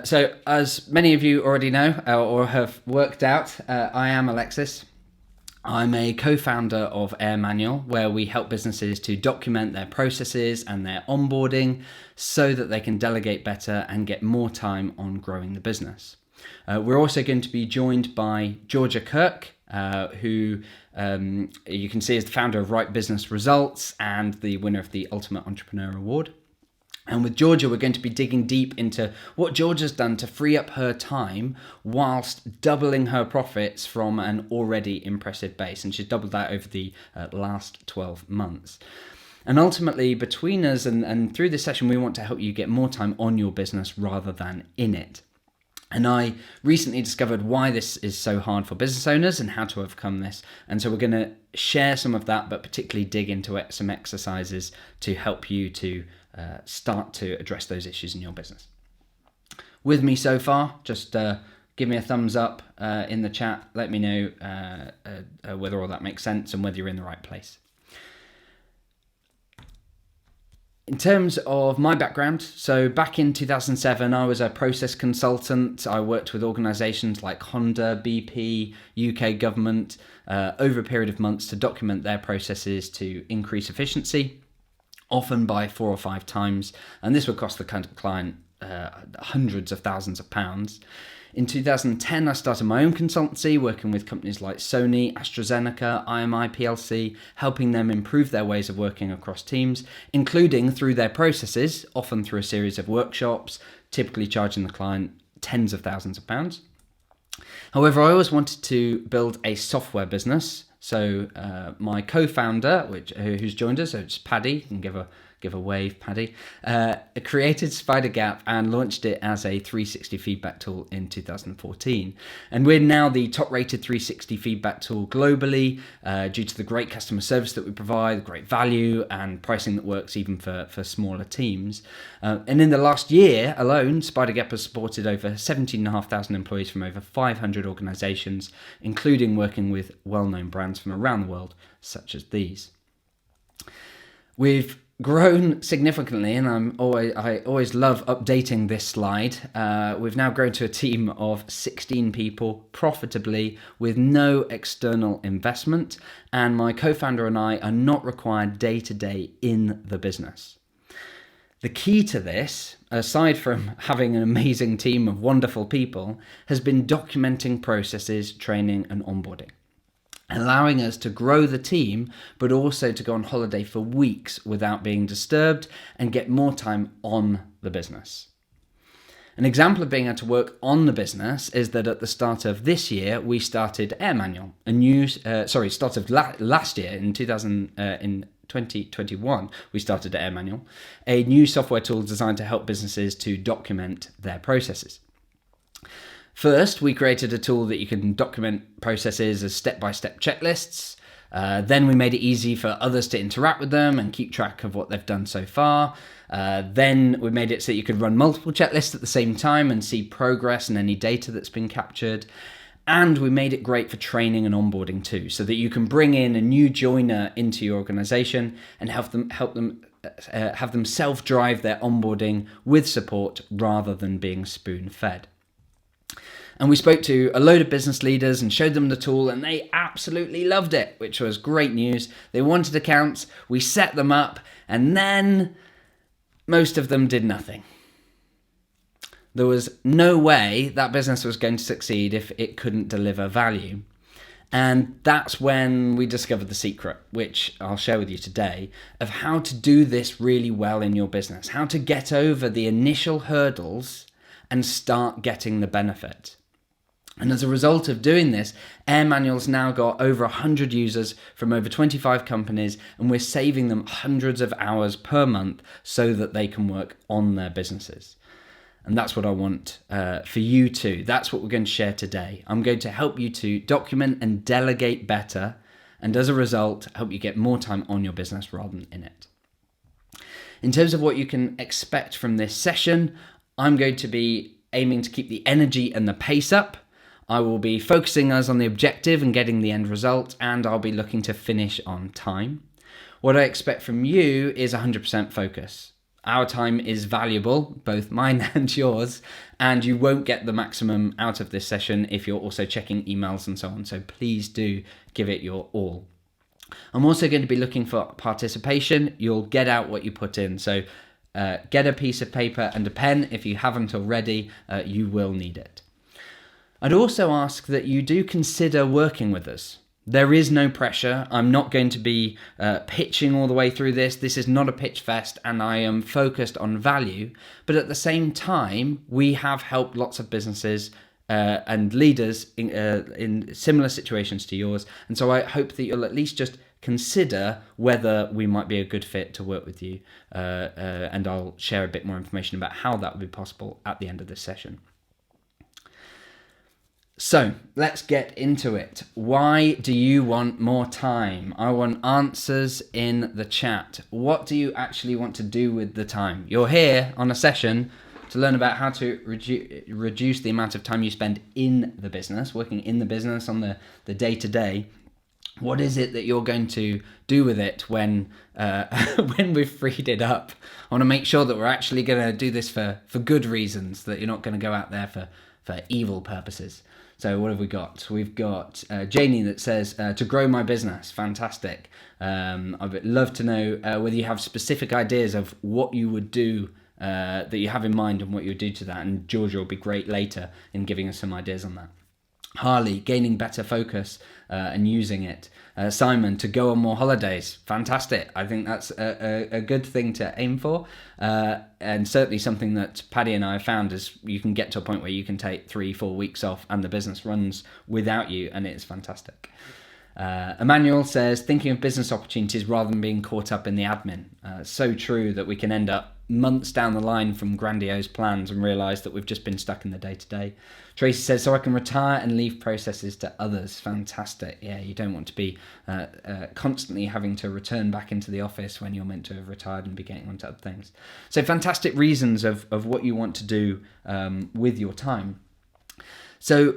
So, as many of you already know or have worked out, I am Alexis. I'm a co-founder of AirManual, where we help businesses to document their processes and their onboarding so that they can delegate better and get more time on growing the business. We're also going to be joined by Kirke, who you can see is the founder of Right Business Results and the winner of the Ultimate Entrepreneur Award. And with Georgia, we're going to be digging deep into what Georgia's done to free up her time whilst doubling her profits from an already impressive base. And she's doubled that over the last 12 months. And ultimately, between us and through this session, we want to help you get more time on your business rather than in it. And I recently discovered why this is so hard for business owners and how to overcome this. And so we're going to share some of that, but particularly dig into some exercises to help you to start to address those issues in your business. With me so far, just give me a thumbs up in the chat. Let me know whether all that makes sense and whether you're in the right place. In terms of my background, so back in 2007, I was a process consultant. I worked with organisations like Honda, BP, UK government over a period of months to document their processes to increase efficiency, often by 4 or 5 times. And this would cost the client hundreds of thousands of pounds. In 2010, I started my own consultancy, working with companies like Sony, AstraZeneca, IMI PLC, helping them improve their ways of working across teams, including through their processes, often through a series of workshops, typically charging the client tens of thousands of pounds. However, I always wanted to build a software business. So my co-founder, who's joined us, so it's Paddy, you can give a wave, Paddy, created SpiderGap and launched it as a 360 feedback tool in 2014. And we're now the top-rated 360 feedback tool globally due to the great customer service that we provide, great value, and pricing that works even for smaller teams. And in the last year alone, SpiderGap has supported over 17,500 employees from over 500 organizations, including working with well-known brands from around the world, such as these. We've grown significantly, and I always love updating this slide. We've now grown to a team of 16 people profitably with no external investment, and my co-founder and I are not required day to day in the business. The key to this, aside from having an amazing team of wonderful people, has been documenting processes, training, and onboarding, allowing us to grow the team, but also to go on holiday for weeks without being disturbed and get more time on the business. An example of being able to work on the business is that at the start of this year, we started AirManual, last year in 2021, we started AirManual, a new software tool designed to help businesses to document their processes. First, we created a tool that you can document processes as step-by-step checklists. Then we made it easy for others to interact with them and keep track of what they've done so far. Then we made it so that you could run multiple checklists at the same time and see progress and any data that's been captured. And we made it great for training and onboarding too, so that you can bring in a new joiner into your organization and have them self-drive their onboarding with support rather than being spoon-fed. And we spoke to a load of business leaders and showed them the tool, and they absolutely loved it, which was great news. They wanted accounts, we set them up, and then most of them did nothing. There was no way that business was going to succeed if it couldn't deliver value. And that's when we discovered the secret, which I'll share with you today, of how to do this really well in your business, how to get over the initial hurdles and start getting the benefit. And as a result of doing this, AirManual's now got over 100 users from over 25 companies, and we're saving them hundreds of hours per month so that they can work on their businesses. And that's what I want for you too. That's what we're going to share today. I'm going to help you to document and delegate better, and as a result, help you get more time on your business rather than in it. In terms of what you can expect from this session, I'm going to be aiming to keep the energy and the pace up. I will be focusing us on the objective and getting the end result, and I'll be looking to finish on time. What I expect from you is 100% focus. Our time is valuable, both mine and yours, and you won't get the maximum out of this session if you're also checking emails and so on. So please do give it your all. I'm also going to be looking for participation. You'll get out what you put in. So get a piece of paper and a pen. If you haven't already, you will need it. I'd also ask that you do consider working with us. There is no pressure. I'm not going to be pitching all the way through this. This is not a pitch fest, and I am focused on value. But at the same time, we have helped lots of businesses and leaders in similar situations to yours. And so I hope that you'll at least just consider whether we might be a good fit to work with you. And I'll share a bit more information about how that would be possible at the end of this session. So let's get into it. Why do you want more time? I want answers in the chat. What do you actually want to do with the time? You're here on a session to learn about how to reduce the amount of time you spend in the business, working in the business on the day-to-day. What is it that you're going to do with it when we've freed it up? I want to make sure that we're actually going to do this for good reasons, that you're not going to go out there for evil purposes. So what have we got? We've got Janie that says, to grow my business. Fantastic. I'd love to know whether you have specific ideas of what you would do that you have in mind and what you would do to that. And Georgia will be great later in giving us some ideas on that. Harley, gaining better focus and using it. Simon, to go on more holidays. Fantastic. I think that's a good thing to aim for. And certainly something that Paddy and I have found is you can get to a point where you can take 3-4 weeks off and the business runs without you, and it's fantastic. Emmanuel says, thinking of business opportunities rather than being caught up in the admin. So true that we can end up months down the line from grandiose plans and realise that we've just been stuck in the day-to-day. Tracy says, so I can retire and leave processes to others. Fantastic. Yeah, you don't want to be constantly having to return back into the office when you're meant to have retired and be getting onto other things. So fantastic reasons of what you want to do with your time. So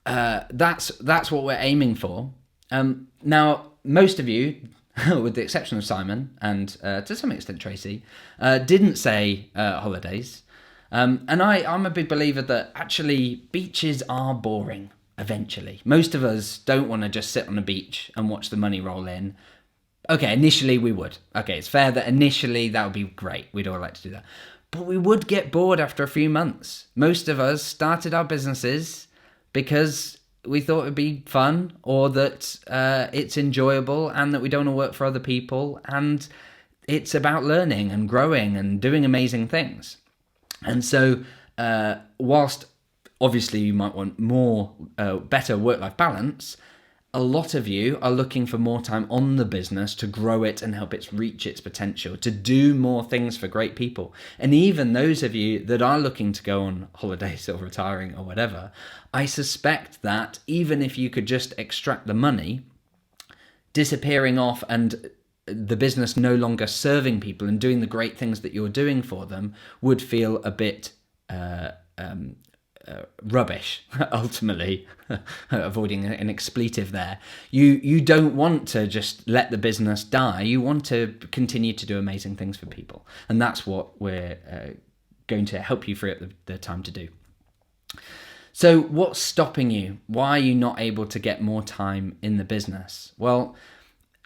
that's what we're aiming for. Now, most of you, with the exception of Simon and to some extent Tracy, didn't say holidays. And I'm a big believer that actually beaches are boring eventually. Most of us don't want to just sit on a beach and watch the money roll in. Okay, initially we would. Okay, it's fair that initially that would be great. We'd all like to do that. But we would get bored after a few months. Most of us started our businesses because we thought it'd be fun, or that it's enjoyable and that we don't want to work for other people, and it's about learning and growing and doing amazing things. And so whilst obviously you might want more better work-life balance, a lot of you are looking for more time on the business to grow it and help it reach its potential, to do more things for great people. And even those of you that are looking to go on holidays or retiring or whatever, I suspect that even if you could just extract the money, disappearing off and the business no longer serving people and doing the great things that you're doing for them would feel a bit rubbish, ultimately, avoiding an expletive there. You don't want to just let the business die. You want to continue to do amazing things for people. And that's what we're going to help you free up the time to do. So what's stopping you? Why are you not able to get more time in the business? Well,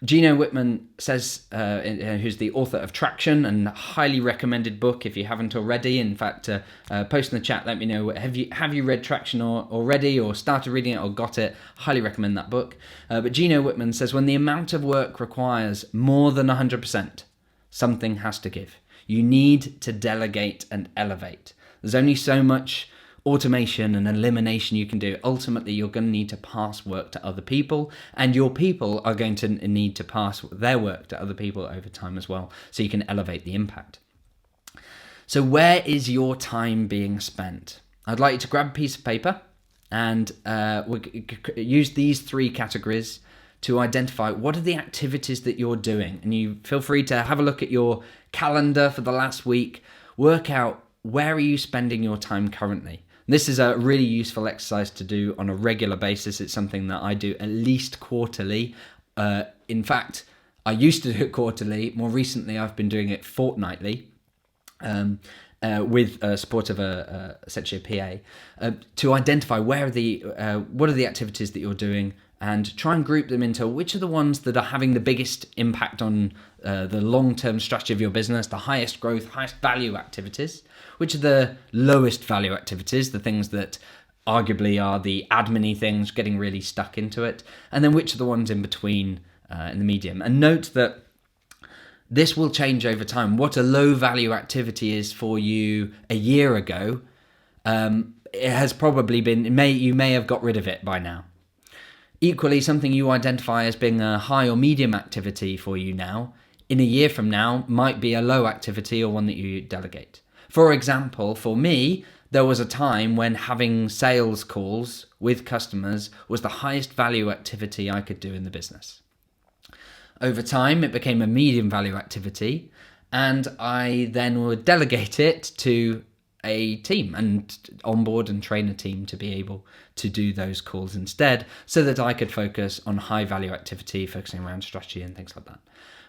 Gino Wickman says, who's the author of Traction, and a highly recommended book if you haven't already. In fact, post in the chat, let me know, have you read Traction already, or started reading it, or got it? Highly recommend that book. But Gino Wickman says, when the amount of work requires more than 100%, something has to give. You need to delegate and elevate. There's only so much automation and elimination you can do. Ultimately, you're going to need to pass work to other people, and your people are going to need to pass their work to other people over time as well, so you can elevate the impact. So where is your time being spent? I'd like you to grab a piece of paper and use these 3 categories to identify what are the activities that you're doing. And you feel free to have a look at your calendar for the last week, work out where are you spending your time currently. This is a really useful exercise to do on a regular basis. It's something that I do at least quarterly. In fact, I used to do it quarterly. More recently, I've been doing it fortnightly. with support of essentially a PA, to identify what are the activities that you're doing, and try and group them into which are the ones that are having the biggest impact on the long-term strategy of your business, the highest growth, highest value activities, which are the lowest value activities, the things that arguably are the admin-y things, getting really stuck into it, and then which are the ones in between, in the medium. And note that this will change over time. What a low value activity is for you a year ago, it has probably been, you may have got rid of it by now. Equally, something you identify as being a high or medium activity for you now, in a year from now, might be a low activity or one that you delegate. For example, for me, there was a time when having sales calls with customers was the highest value activity I could do in the business. Over time, it became a medium value activity, and I then would delegate it to a team and onboard and train a team to be able to do those calls instead, so that I could focus on high value activity, focusing around strategy and things like that.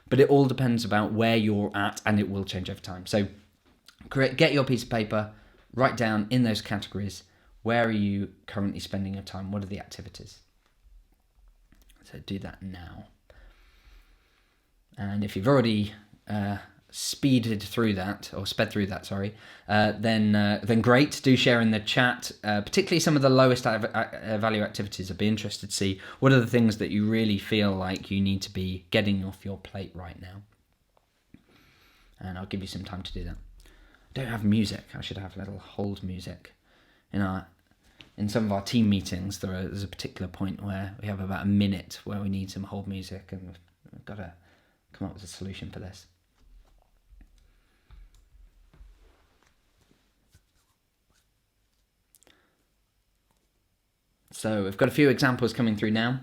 But it all depends about where you're at, and it will change over time. So get your piece of paper, write down in those categories, where are you currently spending your time? What are the activities? So do that now. And if you've already sped through that, then great. Do share in the chat, particularly some of the lowest value activities. I'd be interested to see what are the things that you really feel like you need to be getting off your plate right now. And I'll give you some time to do that. I don't have music. I should have a little hold music. In some of our team meetings, there's a particular point where we have about a minute where we need some hold music, and we've got to come up with a solution for this. So we've got a few examples coming through now.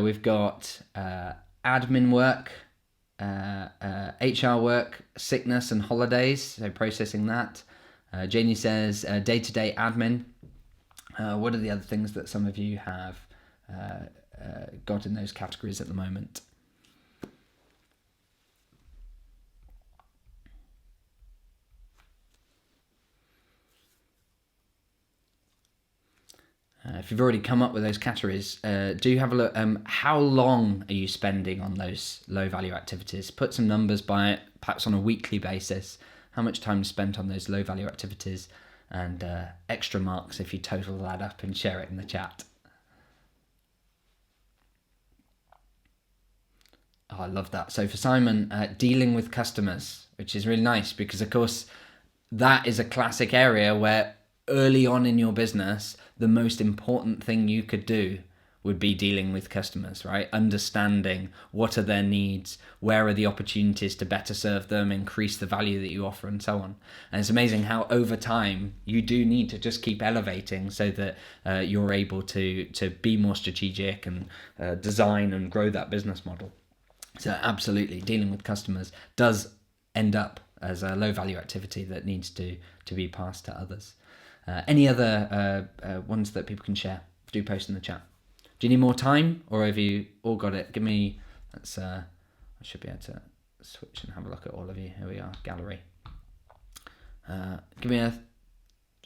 We've got admin work, HR work, sickness and holidays, so processing that. Janie says day-to-day admin. What are the other things that some of you have got in those categories at the moment? If you've already come up with those categories, do have a look. How long are you spending on those low value activities? Put some numbers by it, perhaps on a weekly basis. How much time is spent on those low value activities, and extra marks if you total that up and share it in the chat. Oh, I love that. So for Simon, dealing with customers, which is really nice, because of course that is a classic area where early on in your business, the most important thing you could do would be dealing with customers, right? Understanding what are their needs, where are the opportunities to better serve them, increase the value that you offer, and so on. And it's amazing how over time you do need to just keep elevating so that you're able to be more strategic and design and grow that business model. So absolutely, dealing with customers does end up as a low value activity that needs to be passed to others. Any other ones that people can share? Do post in the chat. Do you need more time, or have you all got it? Give me. I should be able to switch and have a look at all of you. Here we are, gallery. Give me a.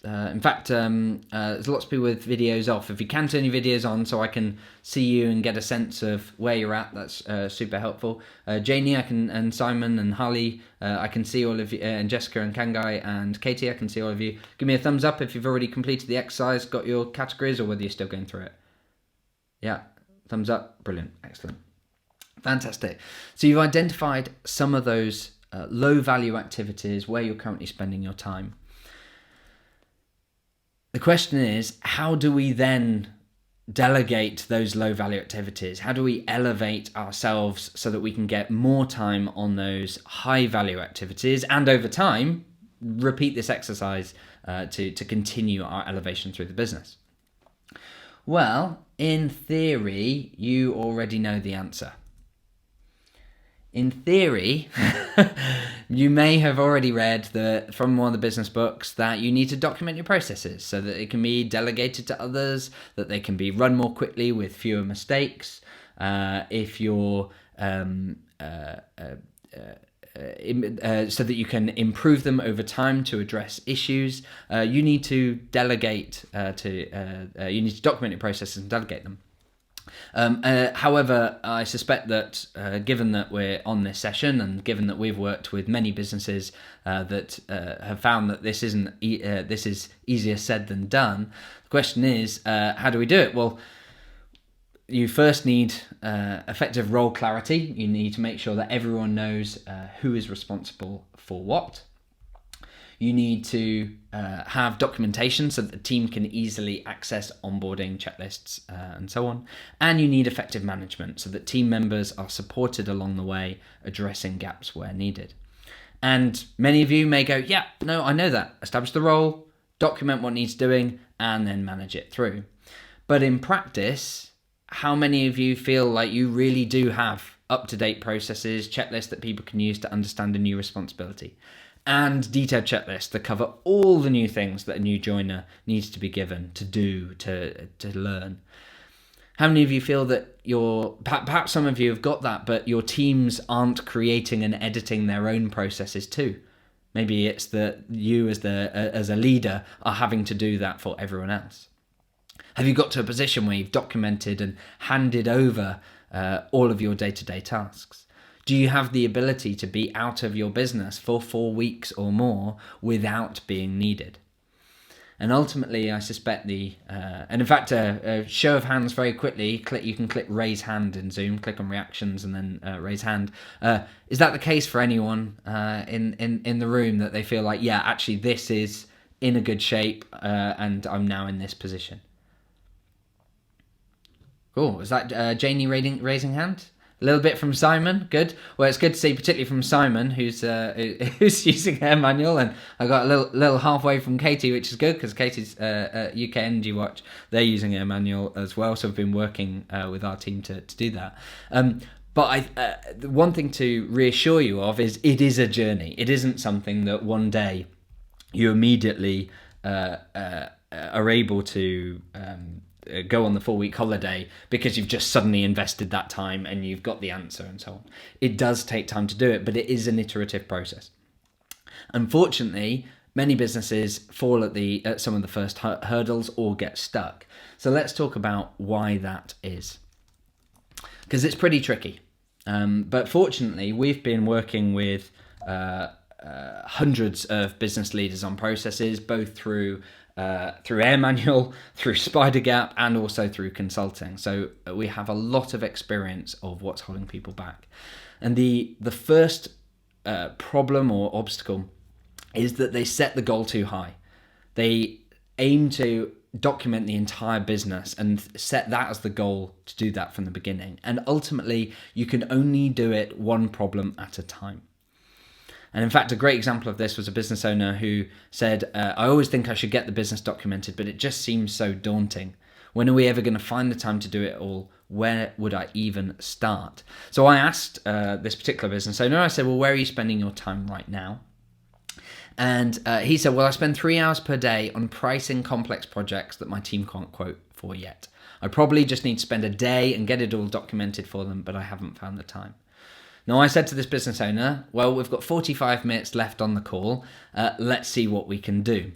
In fact, there's lots of people with videos off. If you can turn your videos on so I can see you and get a sense of where you're at, that's super helpful. Janie, and Simon and Harley, I can see all of you, and Jessica and Kangai and Katie, I can see all of you. Give me a thumbs up if you've already completed the exercise, got your categories, or whether you're still going through it. Yeah, thumbs up. Brilliant. Excellent. Fantastic. So you've identified some of those low value activities where you're currently spending your time. The question is, how do we then delegate those low value activities? How do we elevate ourselves so that we can get more time on those high value activities, and over time repeat this exercise to continue our elevation through the business? Well, in theory, you already know the answer. In theory, you may have already read from one of the business books that you need to document your processes so that it can be delegated to others, that they can be run more quickly with fewer mistakes. If you're so that you can improve them over time to address issues. You need to delegate you need to document your processes and delegate them. However, I suspect that given that we're on this session and given that we've worked with many businesses that have found that this is easier said than done, the question is, how do we do it? Well, you first need effective role clarity. You need to make sure that everyone knows who is responsible for what. You need to have documentation so that the team can easily access onboarding checklists and so on. And you need effective management so that team members are supported along the way, addressing gaps where needed. And many of you may go, yeah, no, I know that. Establish the role, document what needs doing, and then manage it through. But in practice, how many of you feel like you really do have up-to-date processes, checklists that people can use to understand a new responsibility, and detailed checklists that cover all the new things that a new joiner needs to be given to do, to learn? How many of you feel that perhaps some of you have got that, but your teams aren't creating and editing their own processes too? Maybe it's that you as a leader are having to do that for everyone else. Have you got to a position where you've documented and handed over all of your day-to-day tasks? Do you have the ability to be out of your business for 4 weeks or more without being needed? And ultimately, I suspect and in fact, a show of hands very quickly, you can click raise hand in Zoom, click on reactions and then raise hand. Is that the case for anyone in the room, that they feel like, yeah, actually this is in a good shape and I'm now in this position? Cool. Is that Janie raising hand? A little bit from Simon. Good. Well, it's good to see, particularly from Simon, who's using AirManual, and I got a little halfway from Katie, which is good because Katie's UK Energy Watch, they're using AirManual as well. So I've been working with our team to do that. But one thing to reassure you of is it is a journey. It isn't something that one day you immediately are able to go on the 4-week holiday because you've just suddenly invested that time and you've got the answer and so on. It does take time to do it, but it is an iterative process. Unfortunately, many businesses fall at some of the first hurdles or get stuck. So let's talk about why that is, because it's pretty tricky. But fortunately, we've been working with hundreds of business leaders on processes, both through AirManual, through SpiderGap, and also through consulting. So we have a lot of experience of what's holding people back. And the first problem or obstacle is that they set the goal too high. They aim to document the entire business and set that as the goal to do that from the beginning. And ultimately, you can only do it one problem at a time. And in fact, a great example of this was a business owner who said, I always think I should get the business documented, but it just seems so daunting. When are we ever going to find the time to do it all? Where would I even start? So I asked this particular business owner, I said, well, where are you spending your time right now? And he said, well, I spend 3 hours per day on pricing complex projects that my team can't quote for yet. I probably just need to spend a day and get it all documented for them, but I haven't found the time. Now, I said to this business owner, well, we've got 45 minutes left on the call. Let's see what we can do.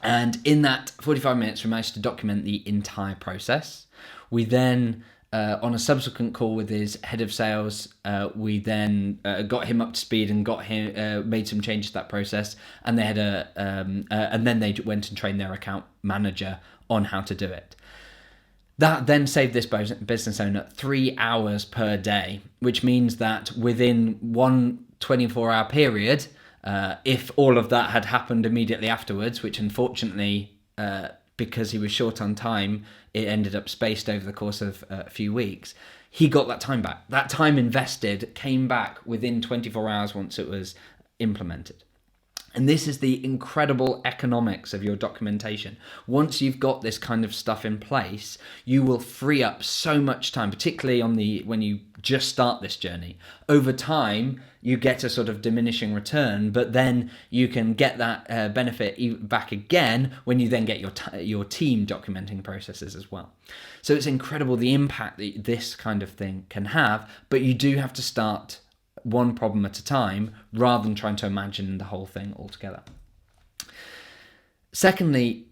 And in that 45 minutes, we managed to document the entire process. We then, on a subsequent call with his head of sales, we then got him up to speed and made some changes to that process. And they had and then they went and trained their account manager on how to do it. That then saved this business owner 3 hours per day, which means that within one 24-hour period, if all of that had happened immediately afterwards, which unfortunately, because he was short on time, it ended up spaced over the course of a few weeks, he got that time back. That time invested came back within 24 hours once it was implemented. And this is the incredible economics of your documentation. Once you've got this kind of stuff in place, you will free up so much time, particularly when you just start this journey. Over time, you get a sort of diminishing return, but then you can get that benefit back again when you then get your team documenting processes as well. So it's incredible the impact that this kind of thing can have, but you do have to start one problem at a time rather than trying to imagine the whole thing altogether. Secondly,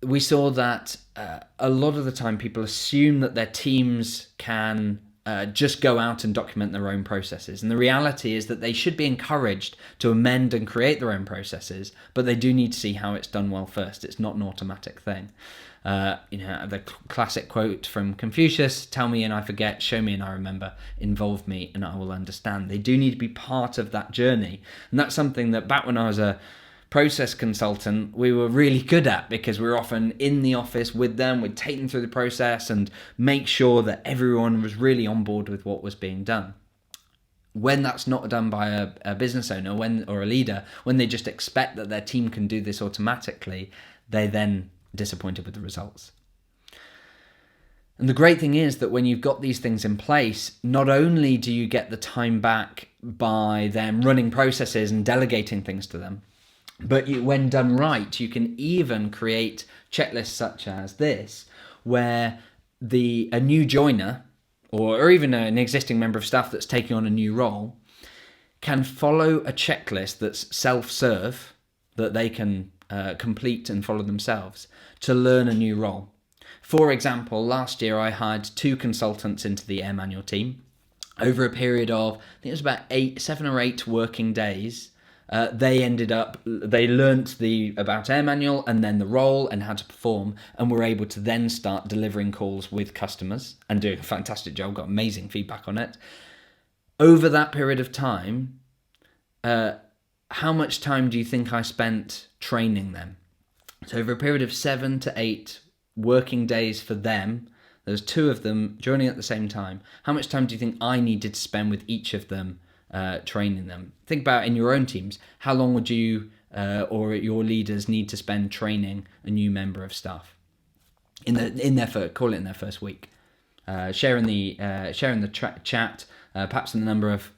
we saw that a lot of the time people assume that their teams can just go out and document their own processes. And the reality is that they should be encouraged to amend and create their own processes, but they do need to see how it's done well first. It's not an automatic thing. The classic quote from Confucius, tell me and I forget, show me and I remember, involve me and I will understand. They do need to be part of that journey. And that's something that back when I was a process consultant, we were really good at, because we were often in the office with them, we'd take them through the process and make sure that everyone was really on board with what was being done. When that's not done by a business owner or a leader, when they just expect that their team can do this automatically, they then disappointed with the results. And the great thing is that when you've got these things in place, not only do you get the time back by them running processes and delegating things to them, but when done right, you can even create checklists such as this, where a new joiner or even an existing member of staff that's taking on a new role can follow a checklist that's self-serve, that they can complete and follow themselves to learn a new role. For example, last year I hired 2 consultants into the AirManual team. Over a period of, I think it was about 7 or 8 working days, they learnt about AirManual and then the role and how to perform, and were able to then start delivering calls with customers and doing a fantastic job, got amazing feedback on it. Over that period of time, how much time do you think I spent training them? So over a period of 7 to 8 working days for them, there's 2 of them joining at the same time. How much time do you think I needed to spend with each of them training them? Think about in your own teams, how long would you or your leaders need to spend training a new member of staff in their first week? Sharing the chat, perhaps in the number of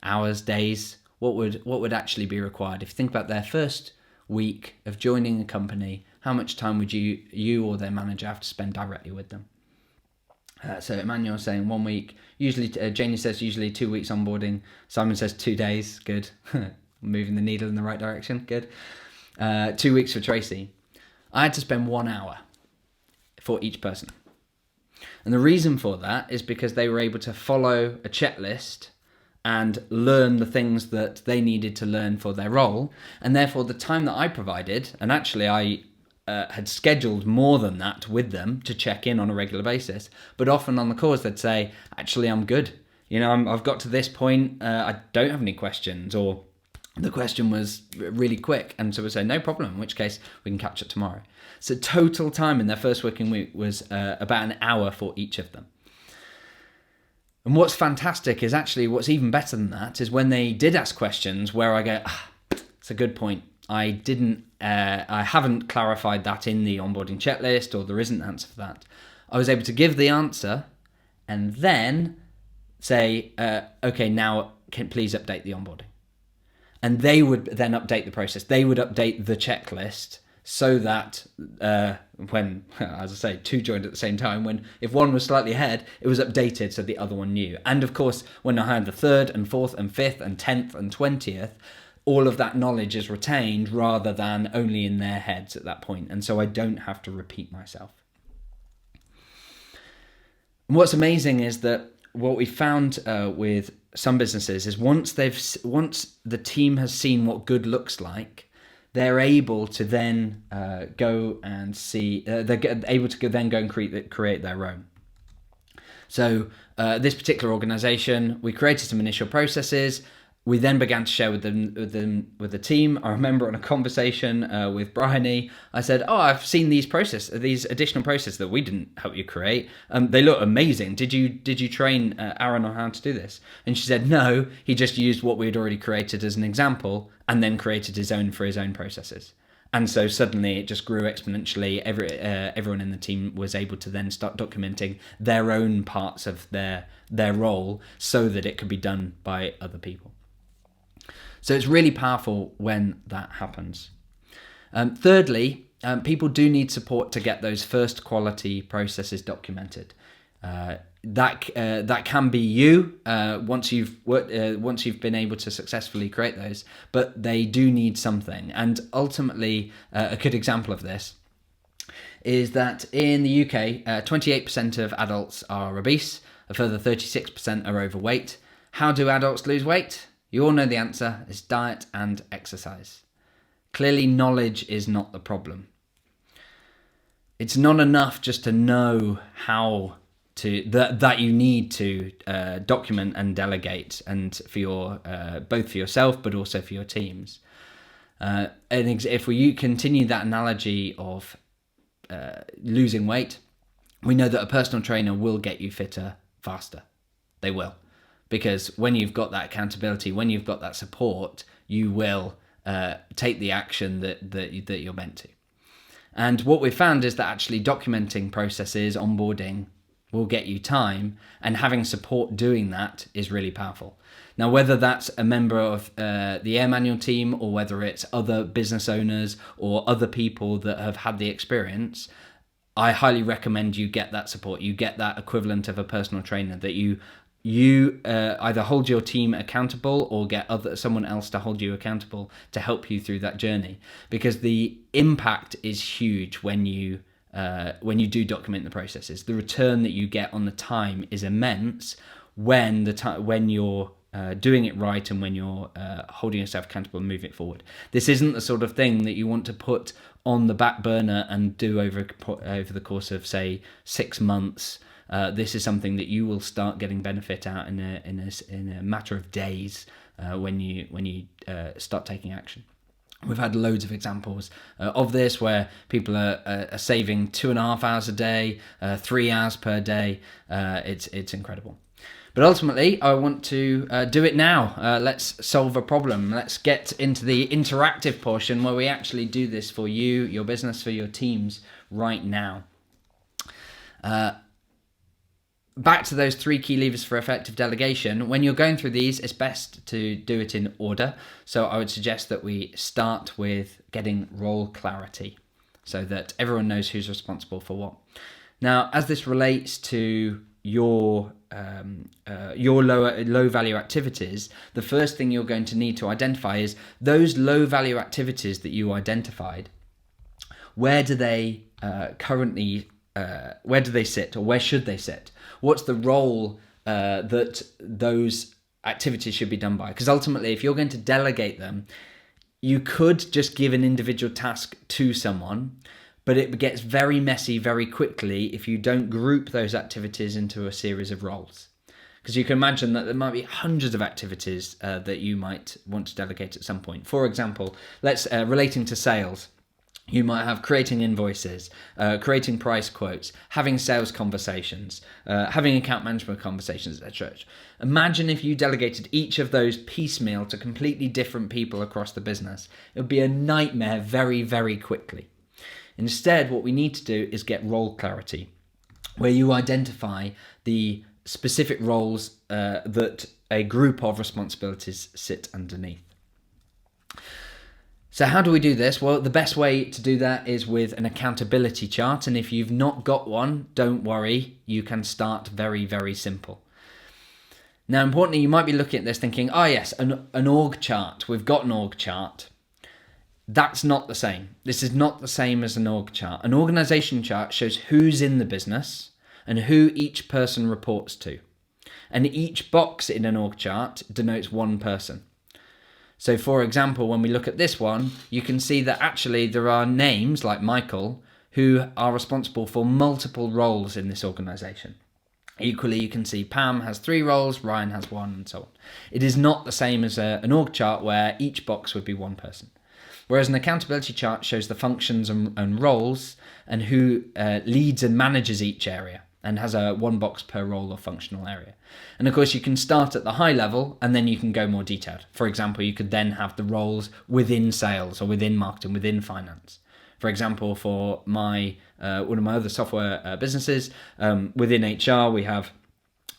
hours, days. What would actually be required? If you think about their first week of joining a company, how much time would you or their manager have to spend directly with them? So Emmanuel's saying 1 week. Usually, Janie says usually 2 weeks onboarding. Simon says 2 days. Good. Moving the needle in the right direction. Good. 2 weeks for Tracy. I had to spend 1 hour for each person. And the reason for that is because they were able to follow a checklist and learn the things that they needed to learn for their role. And therefore, the time that I provided, and actually I had scheduled more than that with them to check in on a regular basis, but often on the calls they'd say, actually I'm good, I've got to this point, I don't have any questions, or the question was really quick, and so we say no problem, in which case we can catch up tomorrow. So total time in their first working week was about an hour for each of them. And what's fantastic is actually what's even better than that is when they did ask questions where I go, it's a good point, I haven't clarified that in the onboarding checklist, or there isn't an answer for that. I was able to give the answer and then say, okay, now please update the onboarding. And they would then update the process. They would update the checklist so that when, as I say, 2 joined at the same time, if one was slightly ahead, it was updated so the other one knew. And of course, when I had the 3rd and 4th and 5th and 10th and 20th, all of that knowledge is retained rather than only in their heads at that point. And so I don't have to repeat myself. And what's amazing is that what we found with some businesses is once the team has seen what good looks like, they're able to then go and see, they're able to then go and create their own. So this particular organization, we created some initial processes. We then began to share with the team. I remember on a conversation with Bryony, I said, I've seen these additional processes that we didn't help you create. They look amazing. Did you train Aaron on how to do this? And she said, no, he just used what we had already created as an example and then created his own for his own processes. And so suddenly it just grew exponentially. Everyone in the team was able to then start documenting their own parts of their role so that it could be done by other people. So it's really powerful when that happens. Thirdly, people do need support to get those first quality processes documented. That can be you once you've worked, once you've been able to successfully create those, but they do need something. And ultimately, a good example of this is that in the UK, 28% of adults are obese, a further 36% are overweight. How do adults lose weight? You all know the answer. It's diet and exercise. Clearly, knowledge is not the problem. It's not enough just to know how to that you need to document and delegate, and for your both for yourself but also for your teams. And if we continue that analogy of losing weight, we know that a personal trainer will get you fitter faster. They will, because when you've got that accountability, when you've got that support, you will take the action that you're meant to. And what we've found is that actually documenting processes, onboarding, will get you time, and having support doing that is really powerful. Now, whether that's a member of the AirManual team, or whether it's other business owners or other people that have had the experience, I highly recommend you get that support. You get that equivalent of a personal trainer, that you either hold your team accountable or get someone else to hold you accountable to help you through that journey, because the impact is huge when you do document the processes. The return that you get on the time is immense when you're doing it right, and when you're holding yourself accountable and moving it forward. This isn't the sort of thing that you want to put on the back burner and do over the course of, say, 6 months. This is something that you will start getting benefit out in a matter of days when you start taking action. We've had loads of examples of this where people are saving 2.5 hours a day, 3 hours per day. It's incredible. But ultimately, I want to do it now. Let's solve a problem. Let's get into the interactive portion where we actually do this for you, your business, for your teams right now. Back to those 3 key levers for effective delegation. When you're going through these, it's best to do it in order. So I would suggest that we start with getting role clarity, so that everyone knows who's responsible for what. Now, as this relates to your low value activities, the first thing you're going to need to identify is those low value activities that you identified. Where do they where do they sit, or where should they sit? What's the role that those activities should be done by? Because ultimately, if you're going to delegate them, you could just give an individual task to someone, but it gets very messy very quickly if you don't group those activities into a series of roles. Because you can imagine that there might be hundreds of activities that you might want to delegate at some point. For example, relating to sales. You might have creating invoices, creating price quotes, having sales conversations, having account management conversations, etc. Imagine if you delegated each of those piecemeal to completely different people across the business. It would be a nightmare very, very quickly. Instead, what we need to do is get role clarity, where you identify the specific roles that a group of responsibilities sit underneath. So how do we do this? Well, the best way to do that is with an accountability chart. And if you've not got one, don't worry. You can start very, very simple. Now, importantly, you might be looking at this thinking, oh yes, an org chart. We've got an org chart. That's not the same. This is not the same as an org chart. An organization chart shows who's in the business and who each person reports to. And each box in an org chart denotes one person. So for example, when we look at this one, you can see that actually there are names like Michael who are responsible for multiple roles in this organization. Equally, you can see Pam has 3 roles, Ryan has 1, and so on. It is not the same as an org chart where each box would be one person. Whereas an accountability chart shows the functions and roles and who leads and manages each area, and has a 1 box per role or functional area. And of course, you can start at the high level and then you can go more detailed. For example, you could then have the roles within sales or within marketing, within finance. For example, for one of my other software businesses, within HR, we have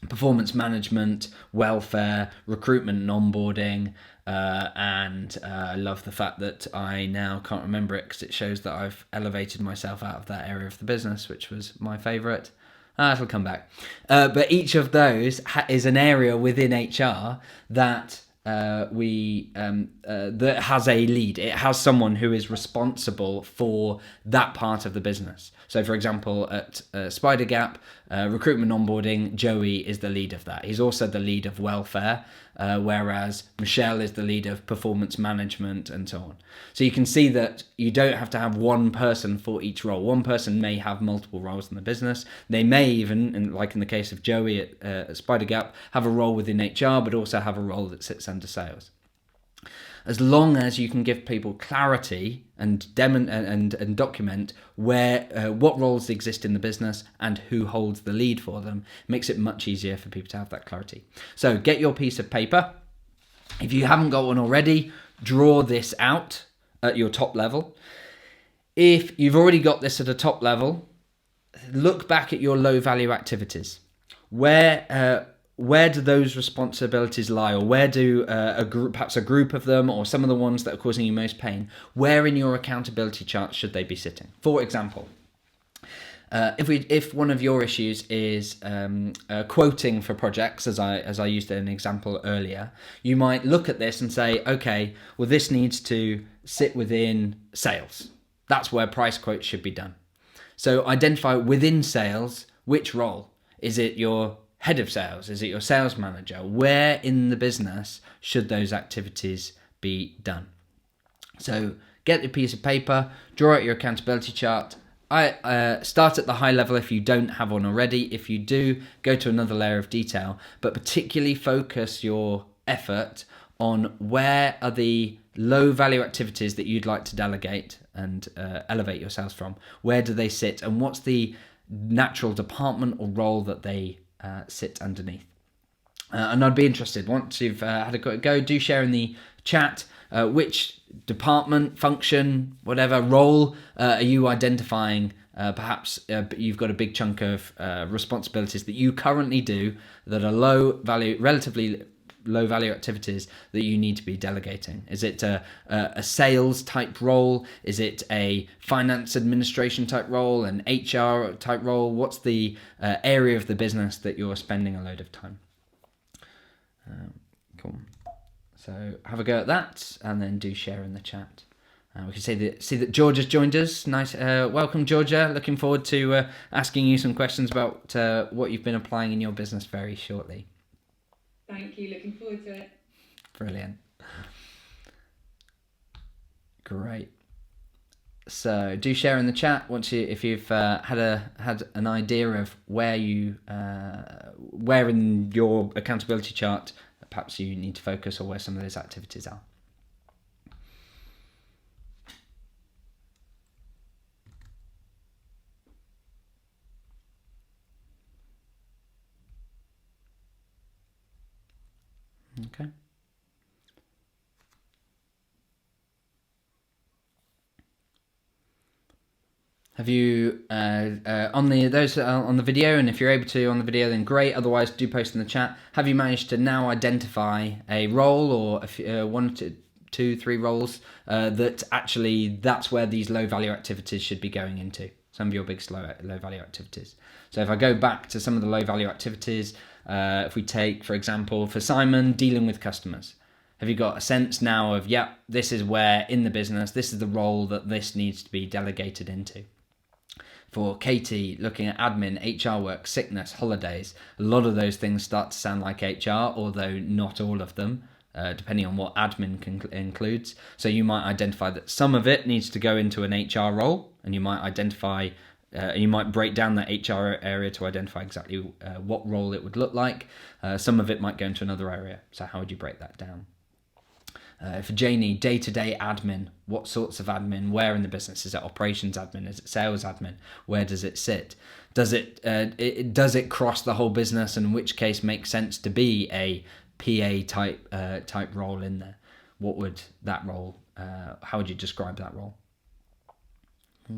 performance management, welfare, recruitment and onboarding, and I love the fact that I now can't remember it because it shows that I've elevated myself out of that area of the business, which was my favourite. It'll come back. But each of those is an area within HR that that has a lead. It has someone who is responsible for that part of the business. So, for example, at Spider Gap, recruitment onboarding, Joey is the lead of that. He's also the lead of welfare, whereas Michelle is the lead of performance management and so on. So you can see that you don't have to have one person for each role. One person may have multiple roles in the business. They may even, like in the case of Joey at Spider Gap, have a role within HR, but also have a role that sits under sales. As long as you can give people clarity and document where what roles exist in the business and who holds the lead for them, it makes it much easier for people to have that clarity. So get your piece of paper. If you haven't got one already, draw this out at your top level. If you've already got this at a top level, look back at your low value activities. Where do those responsibilities lie, or where do perhaps a group of them, or some of the ones that are causing you most pain, where in your accountability chart should they be sitting? For example, if one of your issues is quoting for projects, as I used an example earlier, you might look at this and say, okay, well, this needs to sit within sales. That's where price quotes should be done. So identify within sales which role. Is it your head of sales? Is it your sales manager? Where in the business should those activities be done? So get a piece of paper, draw out your accountability chart. I start at the high level if you don't have one already. If you do, go to another layer of detail, but particularly focus your effort on where are the low value activities that you'd like to delegate and elevate your sales from. Where do they sit, and what's the natural department or role that they sit underneath? And I'd be interested, once you've had a go, do share in the chat which department, function, whatever role are you identifying. Perhaps you've got a big chunk of responsibilities that you currently do that are low value, relatively low value activities that you need to be delegating. Is it a sales type role? Is it a finance administration type role, an HR type role? What's the area of the business that you're spending a load of time? Cool. So have a go at that, and then do share in the chat. We can see that Georgia's joined us. Nice, welcome Georgia. Looking forward to asking you some questions about what you've been applying in your business very shortly. Thank you, looking forward to it. Brilliant. Great. So do share in the chat if you've had an idea of where in your accountability chart perhaps you need to focus, or where some of those activities are. Okay. Have you on the video, and if you're able to on the video, then great. Otherwise, do post in the chat. Have you managed to now identify a role, or one, two, three roles that actually that's where these low value activities should be going into? Some of your big low value activities. So if I go back to some of the low value activities, if we take, for example, for Simon, dealing with customers. Have you got a sense now of, this is where in the business, this is the role that this needs to be delegated into? For Katie, looking at admin, HR work, sickness, holidays, a lot of those things start to sound like HR, although not all of them, depending on what admin includes. So you might identify that some of it needs to go into an HR role, and you might identify, you might break down that HR area to identify exactly what role it would look like. Some of it might go into another area. So how would you break that down? For Janie, day-to-day admin, what sorts of admin, where in the business? Is it operations admin? Is it sales admin? Where does it sit? Does it cross the whole business, and in which case makes sense to be a PA type role in there? What would that role, how would you describe that role?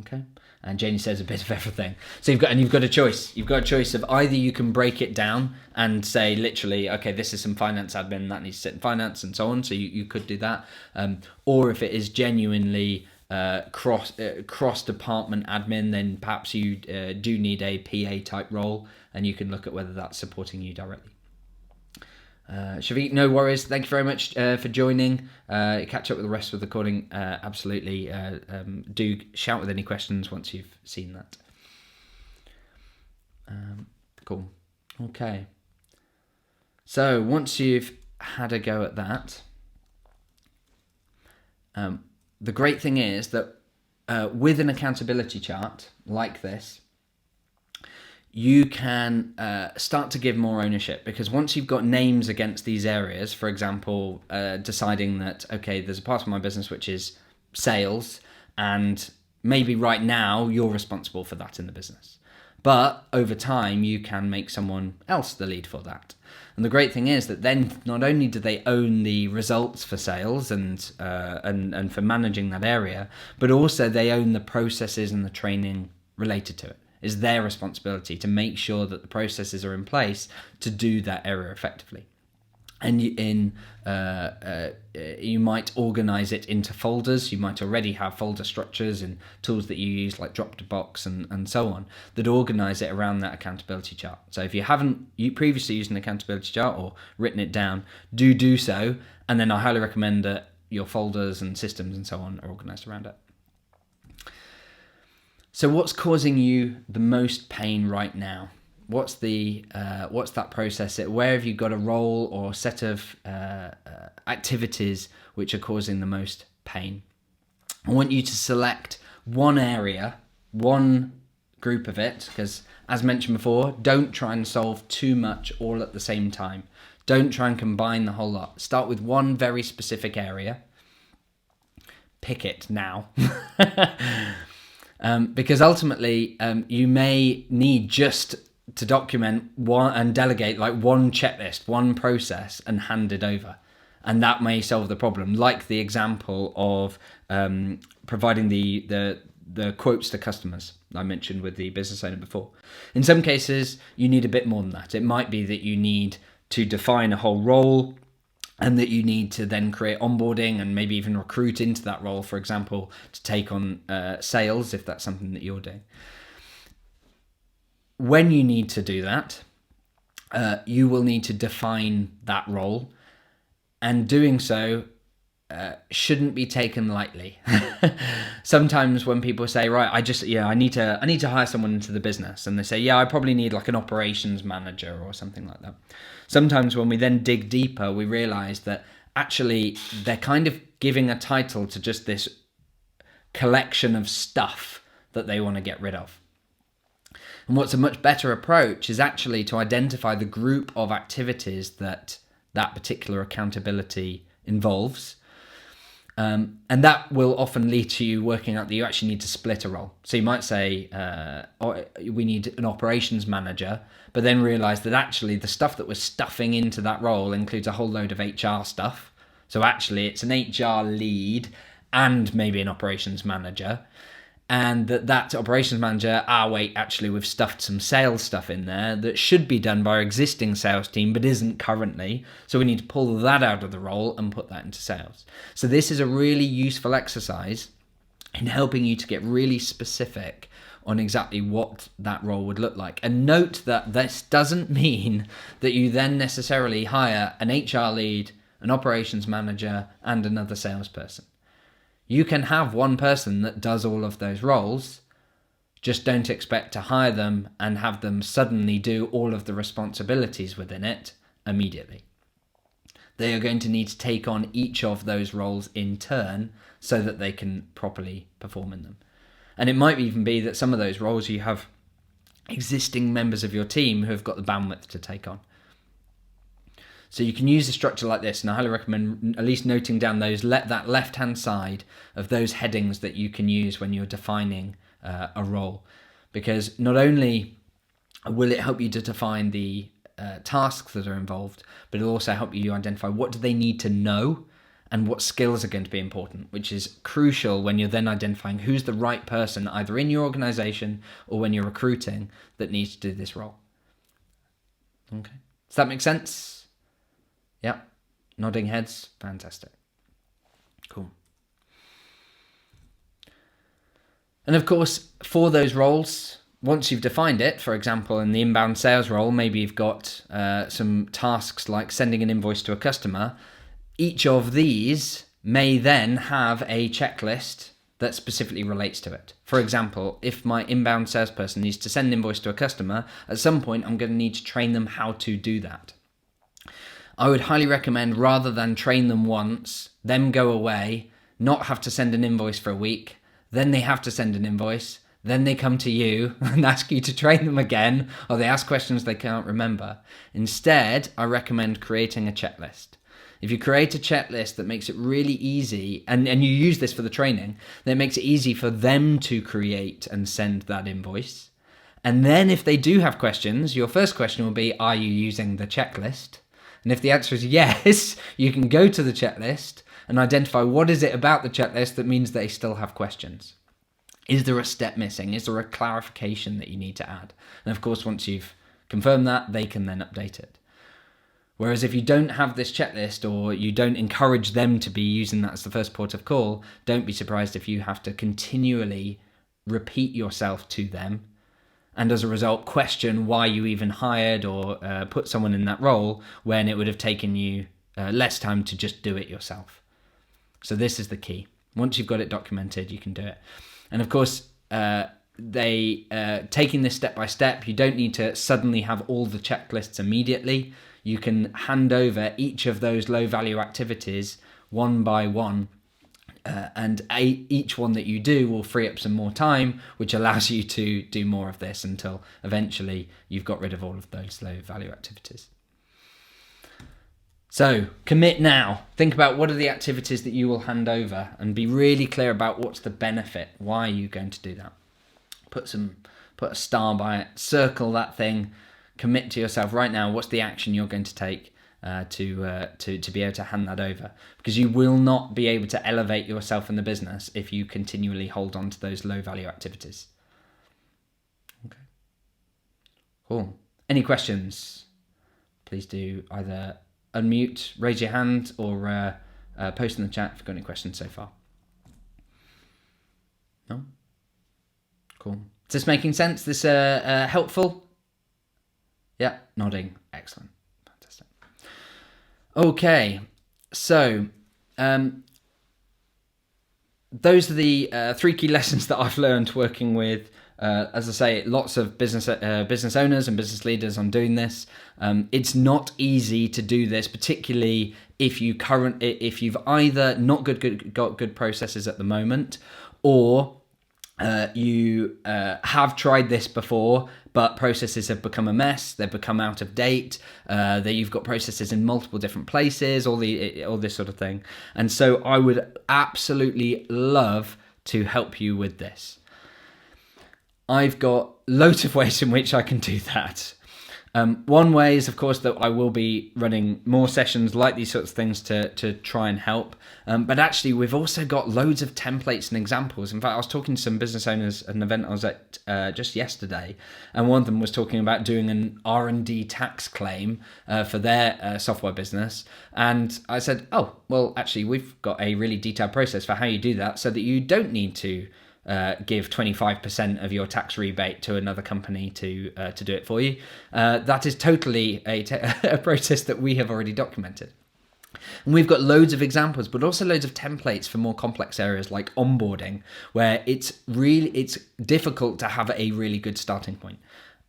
Okay. And Janie says a bit of everything. So you've got a choice. You've got a choice of either you can break it down and say literally, okay, this is some finance admin that needs to sit in finance and so on. So you could do that. Or if it is genuinely cross department admin, then perhaps you do need a PA type role, and you can look at whether that's supporting you directly. Shafiq, no worries. Thank you very much for joining. Catch up with the rest of the recording. Absolutely. Do shout with any questions once you've seen that. Cool. Okay. So once you've had a go at that, the great thing is that with an accountability chart like this, you can start to give more ownership, because once you've got names against these areas, for example, deciding that, okay, there's a part of my business which is sales, and maybe right now you're responsible for that in the business. But over time, you can make someone else the lead for that. And the great thing is that then not only do they own the results for sales and for managing that area, but also they own the processes and the training related to it. It's their responsibility to make sure that the processes are in place to do that area effectively. And you might organize it into folders. You might already have folder structures and tools that you use like Dropbox and so on that organize it around that accountability chart. So if you previously used an accountability chart or written it down, do so. And then I highly recommend that your folders and systems and so on are organized around it. So what's causing you the most pain right now? What's that process? Where have you got a role or set of activities which are causing the most pain? I want you to select one area, one group of it, because as mentioned before, don't try and solve too much all at the same time. Don't try and combine the whole lot. Start with one very specific area. Pick it now. Because ultimately, you may need just to document one and delegate like one checklist, one process, and hand it over. And that may solve the problem, like the example of providing the quotes to customers I mentioned with the business owner before. In some cases, you need a bit more than that. It might be that you need to define a whole role, and that you need to then create onboarding and maybe even recruit into that role, for example, to take on sales, if that's something that you're doing. When you need to do that, you will need to define that role, and doing so shouldn't be taken lightly. Sometimes when people say, right, I need to hire someone into the business, and they say, I probably need like an operations manager or something like that. Sometimes when we then dig deeper, we realize that actually they're kind of giving a title to just this collection of stuff that they want to get rid of. And what's a much better approach is actually to identify the group of activities that particular accountability involves. And that will often lead to you working out that you actually need to split a role. So you might say, we need an operations manager, but then realize that actually the stuff that we're stuffing into that role includes a whole load of HR stuff. So actually it's an HR lead and maybe an operations manager. And that operations manager, actually we've stuffed some sales stuff in there that should be done by our existing sales team but isn't currently. So we need to pull that out of the role and put that into sales. So this is a really useful exercise in helping you to get really specific on exactly what that role would look like. And note that this doesn't mean that you then necessarily hire an HR lead, an operations manager, and another salesperson. You can have one person that does all of those roles, just don't expect to hire them and have them suddenly do all of the responsibilities within it immediately. They are going to need to take on each of those roles in turn so that they can properly perform in them. And it might even be that some of those roles you have existing members of your team who have got the bandwidth to take on. So you can use a structure like this, and I highly recommend at least noting down that left-hand side of those headings that you can use when you're defining a role. Because not only will it help you to define the tasks that are involved, but it'll also help you identify what do they need to know and what skills are going to be important, which is crucial when you're then identifying who's the right person, either in your organization or when you're recruiting, that needs to do this role. Okay. Does that make sense? Yeah. Nodding heads. Fantastic. Cool. And of course, for those roles, once you've defined it, for example, in the inbound sales role, maybe you've got some tasks like sending an invoice to a customer. Each of these may then have a checklist that specifically relates to it. For example, if my inbound salesperson needs to send an invoice to a customer, at some point I'm going to need to train them how to do that. I would highly recommend, rather than train them once, them go away, not have to send an invoice for a week, then they have to send an invoice, then they come to you and ask you to train them again, or they ask questions they can't remember. Instead, I recommend creating a checklist. If you create a checklist that makes it really easy, and you use this for the training, then it makes it easy for them to create and send that invoice. And then if they do have questions, your first question will be, are you using the checklist? And if the answer is yes, you can go to the checklist and identify what is it about the checklist that means they still have questions. Is there a step missing? Is there a clarification that you need to add? And of course, once you've confirmed that, they can then update it. Whereas if you don't have this checklist, or you don't encourage them to be using that as the first port of call, don't be surprised if you have to continually repeat yourself to them, and as a result question why you even hired or put someone in that role when it would have taken you less time to just do it yourself. So this is the key. Once you've got it documented, you can do it. And of course, taking this step by step, you don't need to suddenly have all the checklists immediately. You can hand over each of those low value activities one by one, and each one that you do will free up some more time, which allows you to do more of this until eventually you've got rid of all of those low value activities. So commit now. Think about what are the activities that you will hand over, and be really clear about what's the benefit. Why are you going to do that? Put a star by it, circle that thing, commit to yourself right now. What's the action you're going to take to be able to hand that over? Because you will not be able to elevate yourself in the business if you continually hold on to those low value activities. Okay. Cool. Any questions? Please do either unmute, raise your hand, or post in the chat if you've got any questions so far. No? Cool. Is this making sense? This helpful? Yeah, nodding. Excellent. Fantastic. Okay, so those are the 3 key lessons that I've learned working with, as I say, lots of business owners and business leaders on doing this. It's not easy to do this, particularly if you've either not got good processes at the moment, or you have tried this before, but processes have become a mess. They've become out of date. That you've got processes in multiple different places, all this sort of thing. And so I would absolutely love to help you with this. I've got loads of ways in which I can do that. One way is, of course, that I will be running more sessions like these sorts of things to try and help. But actually, we've also got loads of templates and examples. In fact, I was talking to some business owners at an event I was at just yesterday, and one of them was talking about doing an R&D tax claim for their software business. And I said, oh, well, actually, we've got a really detailed process for how you do that so that you don't need to give 25% of your tax rebate to another company to do it for you. That is totally a process that we have already documented. And we've got loads of examples, but also loads of templates for more complex areas like onboarding, where it's difficult to have a really good starting point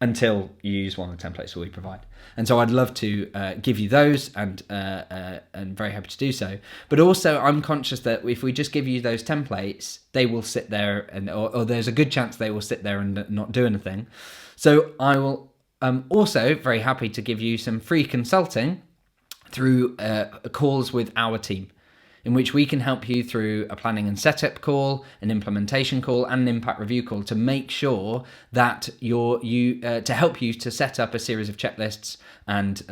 until you use one of the templates that we provide. And so I'd love to give you those, and very happy to do so. But also, I'm conscious that if we just give you those templates, they will sit there, or there's a good chance they will sit there and not do anything. So I will also very happy to give you some free consulting through calls with our team, in which we can help you through a planning and setup call, an implementation call, and an impact review call to make sure that to help you to set up a series of checklists and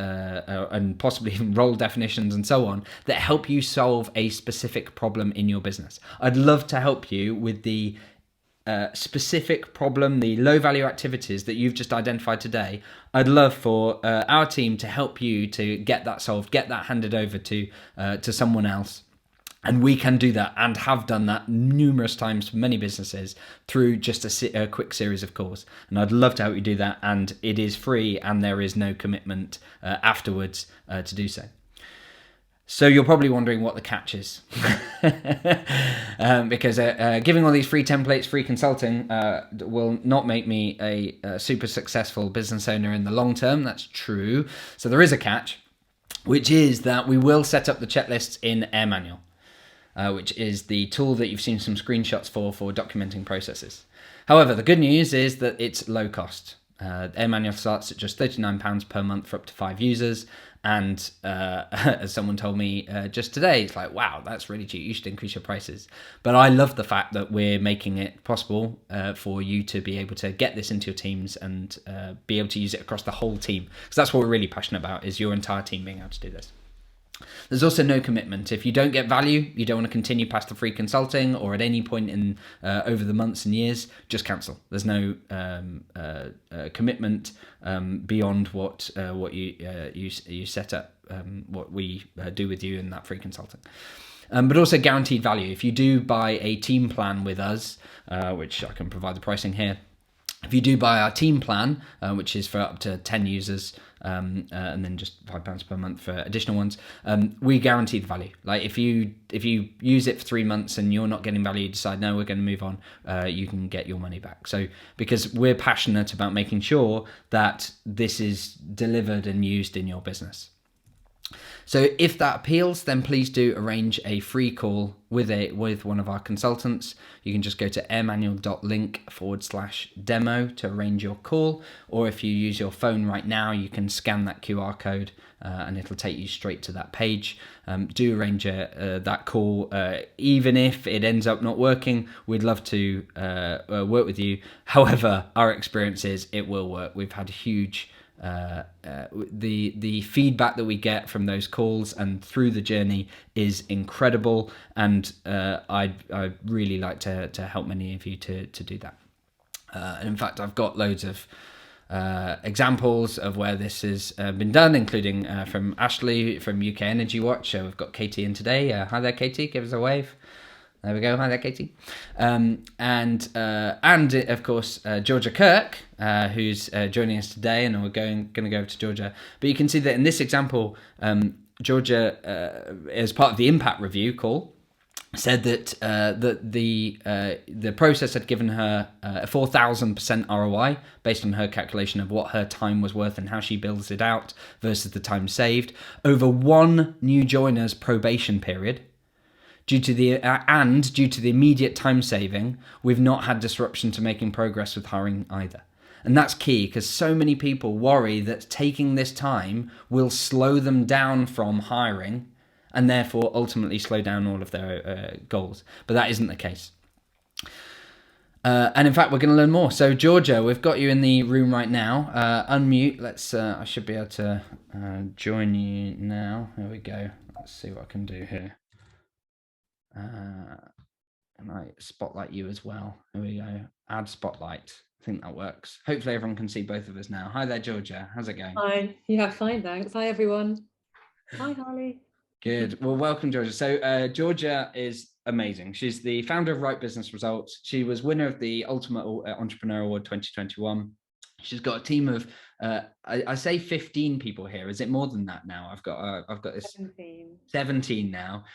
possibly even role definitions and so on that help you solve a specific problem in your business. I'd love to help you with the specific problem, the low value activities that you've just identified today. I'd love for our team to help you to get that solved, get that handed over to someone else, And we can do that and have done that numerous times for many businesses through just a quick series of calls. And I'd love to help you do that. And it is free and there is no commitment afterwards to do so. So you're probably wondering what the catch is. Because giving all these free templates, free consulting will not make me a super successful business owner in the long term. That's true. So there is a catch, which is that we will set up the checklists in AirManual. Which is the tool that you've seen some screenshots for documenting processes. However, the good news is that it's low cost. AirManual starts at just £39 per month for up to 5 users. And as someone told me just today, it's like, wow, that's really cheap. You should increase your prices. But I love the fact that we're making it possible for you to be able to get this into your teams and be able to use it across the whole team. Because that's what we're really passionate about, is your entire team being able to do this. There's also no commitment. If you don't get value, you don't want to continue past the free consulting, or at any point in over the months and years, just cancel. There's no commitment beyond what you set up, what we do with you in that free consulting. But also guaranteed value. If you do buy a team plan with us, which I can provide the pricing here. If you do buy our team plan, which is for up to 10 users, and then just £5 per month for additional ones, we guarantee the value. Like if you use it for 3 months and you're not getting value, you decide, no, we're going to move on, you can get your money back. So because we're passionate about making sure that this is delivered and used in your business. So if that appeals, then please do arrange a free call with one of our consultants. You can just go to airmanual.link/demo to arrange your call. Or if you use your phone right now, you can scan that QR code and it'll take you straight to that page. Do arrange that call. Even if it ends up not working, we'd love to work with you. However, our experience is it will work. We've had huge the feedback that we get from those calls and through the journey is incredible, and I'd really like to help many of you to do that. And in fact, I've got loads of examples of where this has been done, including from Ashley from UK Energy Watch. We've got Katie in today. Hi there, Katie. Give us a wave. There we go. Hi there, Katie. And of course, Georgia Kirke, who's joining us today, and we're going to go over to Georgia. But you can see that in this example, Georgia, as part of the impact review call, said that the process had given her a 4,000% ROI based on her calculation of what her time was worth and how she builds it out versus the time saved over one new joiner's probation period. Due to the immediate time saving, we've not had disruption to making progress with hiring either. And that's key, because so many people worry that taking this time will slow them down from hiring and therefore ultimately slow down all of their goals. But that isn't the case. And in fact, we're going to learn more. So Georgia, we've got you in the room right now. Unmute. I should be able to join you now. Here we go. Let's see what I can do here. And I spotlight you as well. Here we go. Add spotlight. I think that works. Hopefully everyone can see both of us now. Hi there, Georgia. How's it going? Hi. Yeah, fine, thanks. Hi, everyone. Hi, Harley. Good. Well, welcome, Georgia. So Georgia is amazing. She's the founder of Right Business Results. She was winner of the Ultimate Entrepreneur Award 2021. She's got a team of, I say 15 people here. Is it more than that now? I've got this 17 now.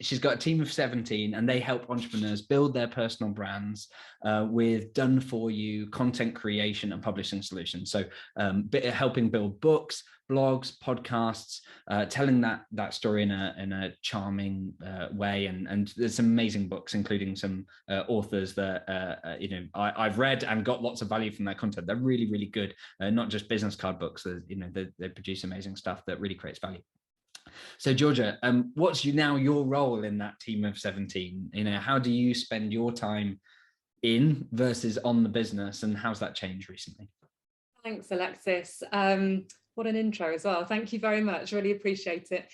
She's got a team of 17, and they help entrepreneurs build their personal brands with done-for-you content creation and publishing solutions. So helping build books, blogs, podcasts, telling that story in a charming way, and there's some amazing books, including some authors that I've read and got lots of value from their content. They're really, really good, not just business card books. They produce amazing stuff that really creates value. So Georgia, what's your role in that team of 17? How do you spend your time in versus on the business, and how's that changed recently? Thanks, Alexis. What an intro as well. Thank you very much. Really appreciate it.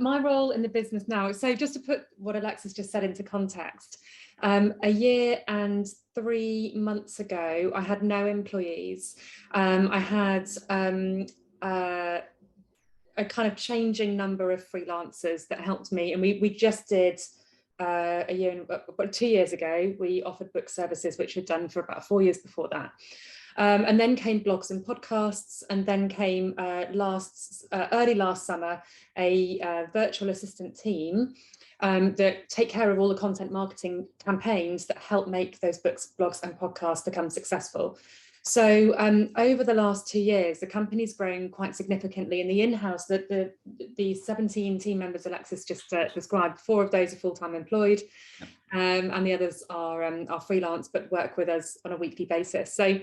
My role in the business now, so just to put what Alexis just said into context, a year and 3 months ago, I had no employees. I had a kind of changing number of freelancers that helped me. And we just did about 2 years ago, we offered book services, which we'd done for about 4 years before that. And then came blogs and podcasts, and then came early last summer, a virtual assistant team that take care of all the content marketing campaigns that help make those books, blogs and podcasts become successful. So over the last 2 years, the company's grown quite significantly. In the in-house, the 17 team members Alexis just described, 4 of those are full-time employed, and the others are freelance but work with us on a weekly basis. So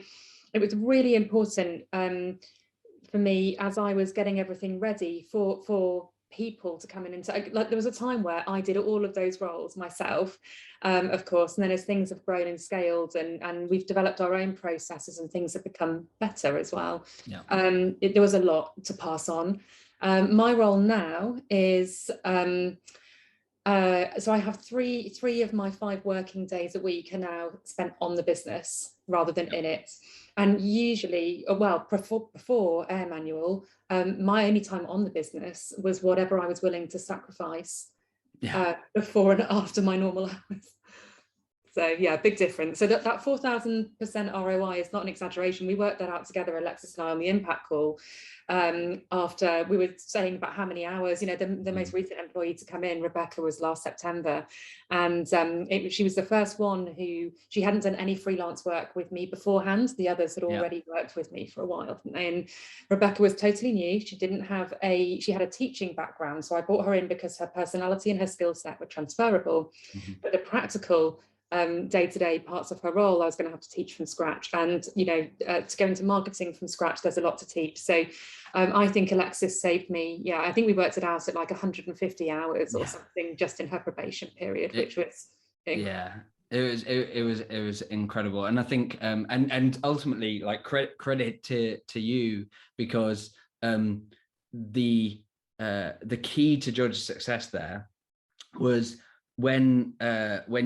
it was really important for me, as I was getting everything ready for people to come in and like, there was a time where I did all of those roles myself, of course, and then as things have grown and scaled and we've developed our own processes and things have become better as well, there was a lot to pass on. My role now is so I have three of my 5 working days a week are now spent on the business rather than in it. And usually, well, before AirManual, my only time on the business was whatever I was willing to sacrifice before and after my normal hours. So yeah, big difference. So that 4,000% ROI is not an exaggeration. We worked that out together, Alexis and I, on the impact call, after we were saying about how many hours, the most recent employee to come in, Rebecca, was last September. And she was the first one she hadn't done any freelance work with me beforehand. The others had already worked with me for a while. And Rebecca was totally new. She had a teaching background. So I brought her in because her personality and her skill set were transferable, but the practical day-to-day parts of her role I was going to have to teach from scratch, and to go into marketing from scratch, there's a lot to teach. So I think Alexis saved me, I think we worked it out at like 150 hours or something just in her probation period, which was it was incredible. And I think and ultimately, like, credit to you, because the key to George's success there was when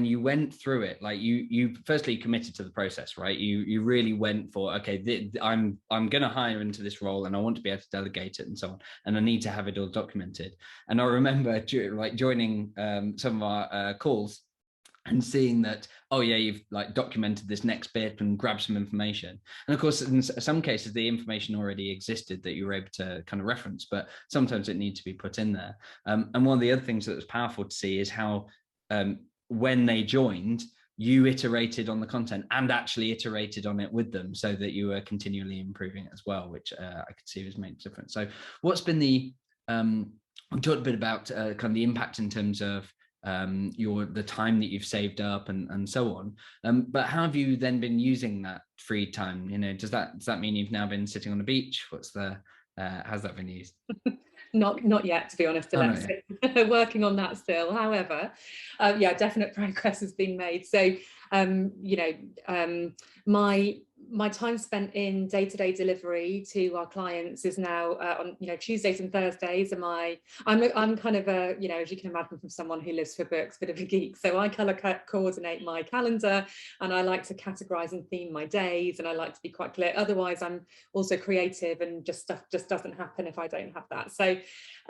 you went through it, like you firstly committed to the process, right? You really went for, okay, I'm going to hire into this role and I want to be able to delegate it and so on, and I need to have it all documented. And I remember joining some of our calls and seeing that, you've like documented this next bit and grabbed some information. And of course, in some cases, the information already existed that you were able to kind of reference, but sometimes it needs to be put in there. And one of the other things that was powerful to see is how when they joined, you iterated on the content and actually iterated on it with them, so that you were continually improving it as well, which I could see was made a difference. So what's been we talked a bit about kind of the impact in terms of the time that you've saved up and so on, but how have you then been using that free time? Does that mean you've now been sitting on the beach? How's that been used? Not yet, to be honest, Alexis. Working on that still. However, definite progress has been made. So my time spent in day-to-day delivery to our clients is now on Tuesdays and Thursdays. I'm kind of a, as you can imagine from someone who lives for books, bit of a geek. So I color coordinate my calendar, and I like to categorize and theme my days, and I like to be quite clear. Otherwise, I'm also creative, and stuff just doesn't happen if I don't have that. So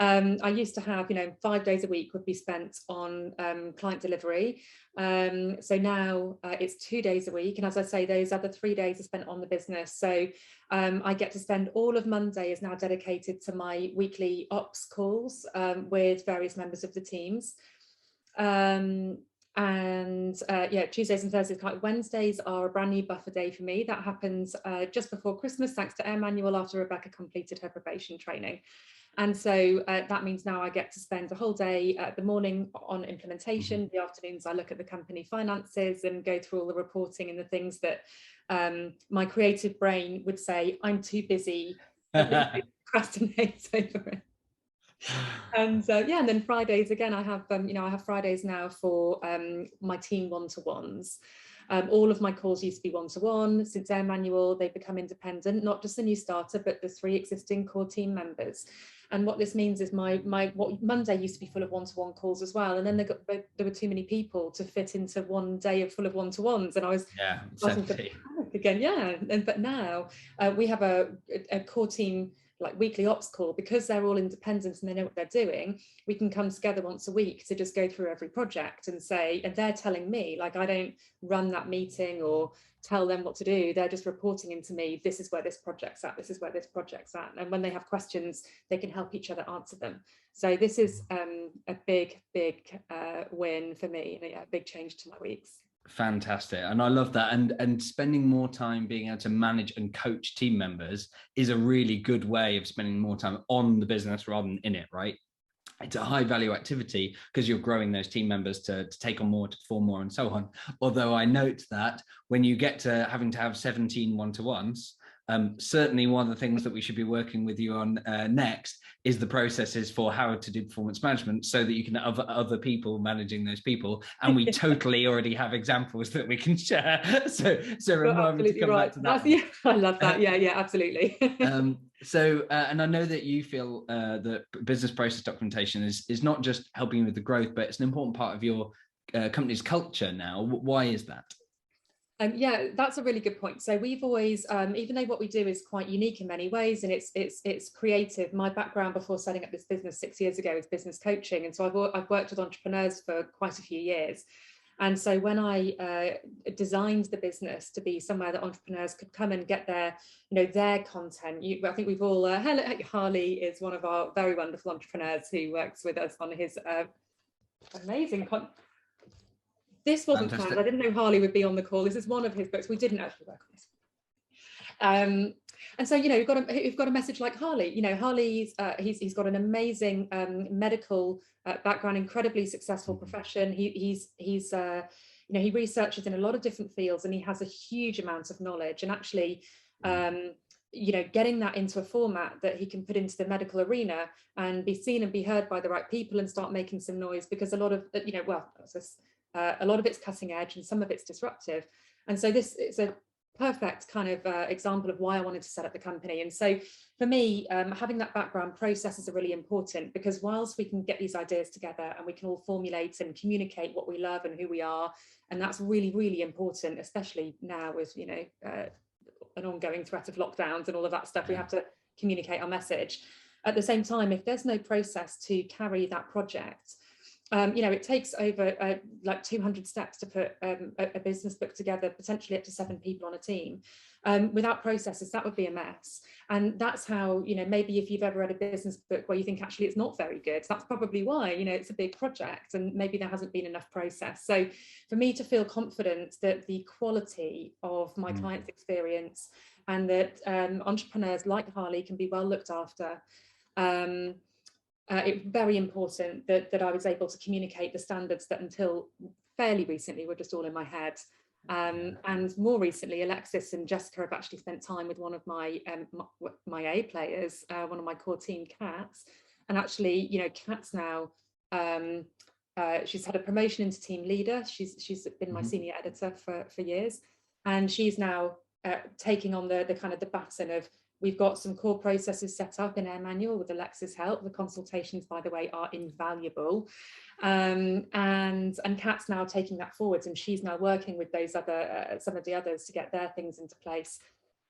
I used to have 5 days a week would be spent on client delivery. So now it's 2 days a week, and as I say, those other 3 days are spent on the business. So I get to spend all of Monday is now dedicated to my weekly ops calls with various members of the teams. Tuesdays and Thursdays. Wednesdays are a brand new buffer day for me. That happens just before Christmas, thanks to AirManual, after Rebecca completed her probation training. And so that means now I get to spend a whole day the morning on implementation. The afternoons I look at the company finances and go through all the reporting and the things that my creative brain would say I'm too busy, procrastinate over it. And and then Fridays again, I have Fridays now for my team one-to-ones. All of my calls used to be one-to-one. Since AirManual, they've become independent, not just the new starter, but the 3 existing core team members. And what this means is what Monday used to be full of one-to-one calls as well. And then there were too many people to fit into one day full of one-to-ones. And I was again, but now we have a core team like weekly ops call, because they're all independent and they know what they're doing, we can come together once a week to just go through every project and say, and they're telling me, like, I don't run that meeting or tell them what to do, they're just reporting into me, this is where this project's at, this is where this project's at, and when they have questions they can help each other answer them. So this is a big win for me, and a big change to my weeks. Fantastic. And I love that. And spending more time being able to manage and coach team members is a really good way of spending more time on the business rather than in it, right? It's a high value activity because you're growing those team members to take on more, to perform more, and so on. Although I note that when you get to having to have 17 one-to-ones, certainly one of the things that we should be working with you on next is the processes for how to do performance management, so that you can have other people managing those people. And we totally already have examples that we can share. So remind me to come back to that. Yeah, I love that. Yeah, absolutely. And I know that you feel that business process documentation is not just helping you with the growth, but it's an important part of your company's culture now. Why is that? Yeah, that's a really good point. So we've always, even though what we do is quite unique in many ways, and it's creative. My background before setting up this business 6 years ago is business coaching, and so I've worked with entrepreneurs for quite a few years. And so when I designed the business to be somewhere that entrepreneurs could come and get their, their content, I think we've all, Harley is one of our very wonderful entrepreneurs who works with us on his amazing content. This wasn't planned. I didn't know Harley would be on the call. This is one of his books. We didn't actually work on this. And so, we've got a message like Harley. Harley's he's got an amazing medical background, incredibly successful profession. He researches in a lot of different fields, and he has a huge amount of knowledge. And actually, getting that into a format that he can put into the medical arena and be seen and be heard by the right people and start making some noise, because a lot of a lot of it's cutting edge and some of it's disruptive. And so this is a perfect kind of example of why I wanted to set up the company. And so for me, having that background, processes are really important, because whilst we can get these ideas together and we can all formulate and communicate what we love and who we are, and that's really, really important, especially now with, an ongoing threat of lockdowns and all of that stuff, we have to communicate our message. At the same time, if there's no process to carry that project, it takes over like 200 steps to put a business book together, potentially up to 7 people on a team. Without processes, that would be a mess. And that's how, maybe if you've ever read a business book where you think actually it's not very good, that's probably why, it's a big project and maybe there hasn't been enough process. So for me to feel confident that the quality of my client's experience and that entrepreneurs like Harley can be well looked after, it's very important that I was able to communicate the standards that until fairly recently were just all in my head. And more recently, Alexis and Jessica have actually spent time with one of my A players, one of my core team, Cats. And actually, Cats now, she's had a promotion into team leader. She's been my senior editor for years. And she's now taking on the kind of the baton of, we've got some core processes set up in AirManual with Alexis' help. The consultations, by the way, are invaluable. And Kat's now taking that forwards, and she's now working with those other, some of the others to get their things into place.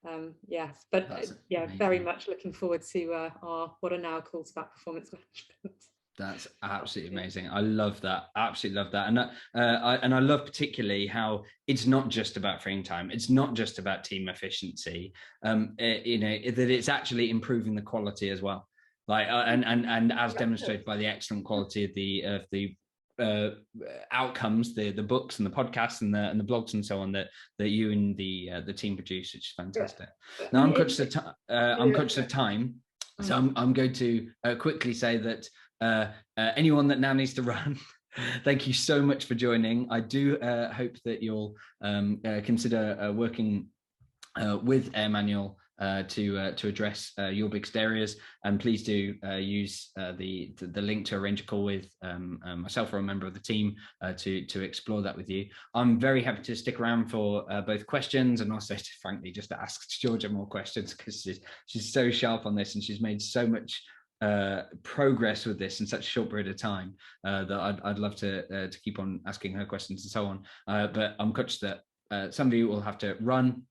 Very much looking forward to our what are now calls about performance management. That's absolutely amazing. I love that. Absolutely love that. And I love particularly how it's not just about freeing time. It's not just about team efficiency. That it's actually improving the quality as well. Like and as demonstrated by the excellent quality of the outcomes, the books and the podcasts and the blogs and so on that you and the team produce, which is fantastic. Now I'm conscious of time. So I'm going to quickly say that anyone that now needs to run, thank you so much for joining. I do hope that you'll consider working with AirManual to address your biggest areas, and please do use the link to arrange a call with myself or a member of the team to explore that with you. I'm very happy to stick around for both questions and also frankly just to ask Georgia more questions, because she's so sharp on this and she's made so much progress with this in such a short period of time that I'd love to keep on asking her questions and so on. But I'm conscious that some of you will have to run.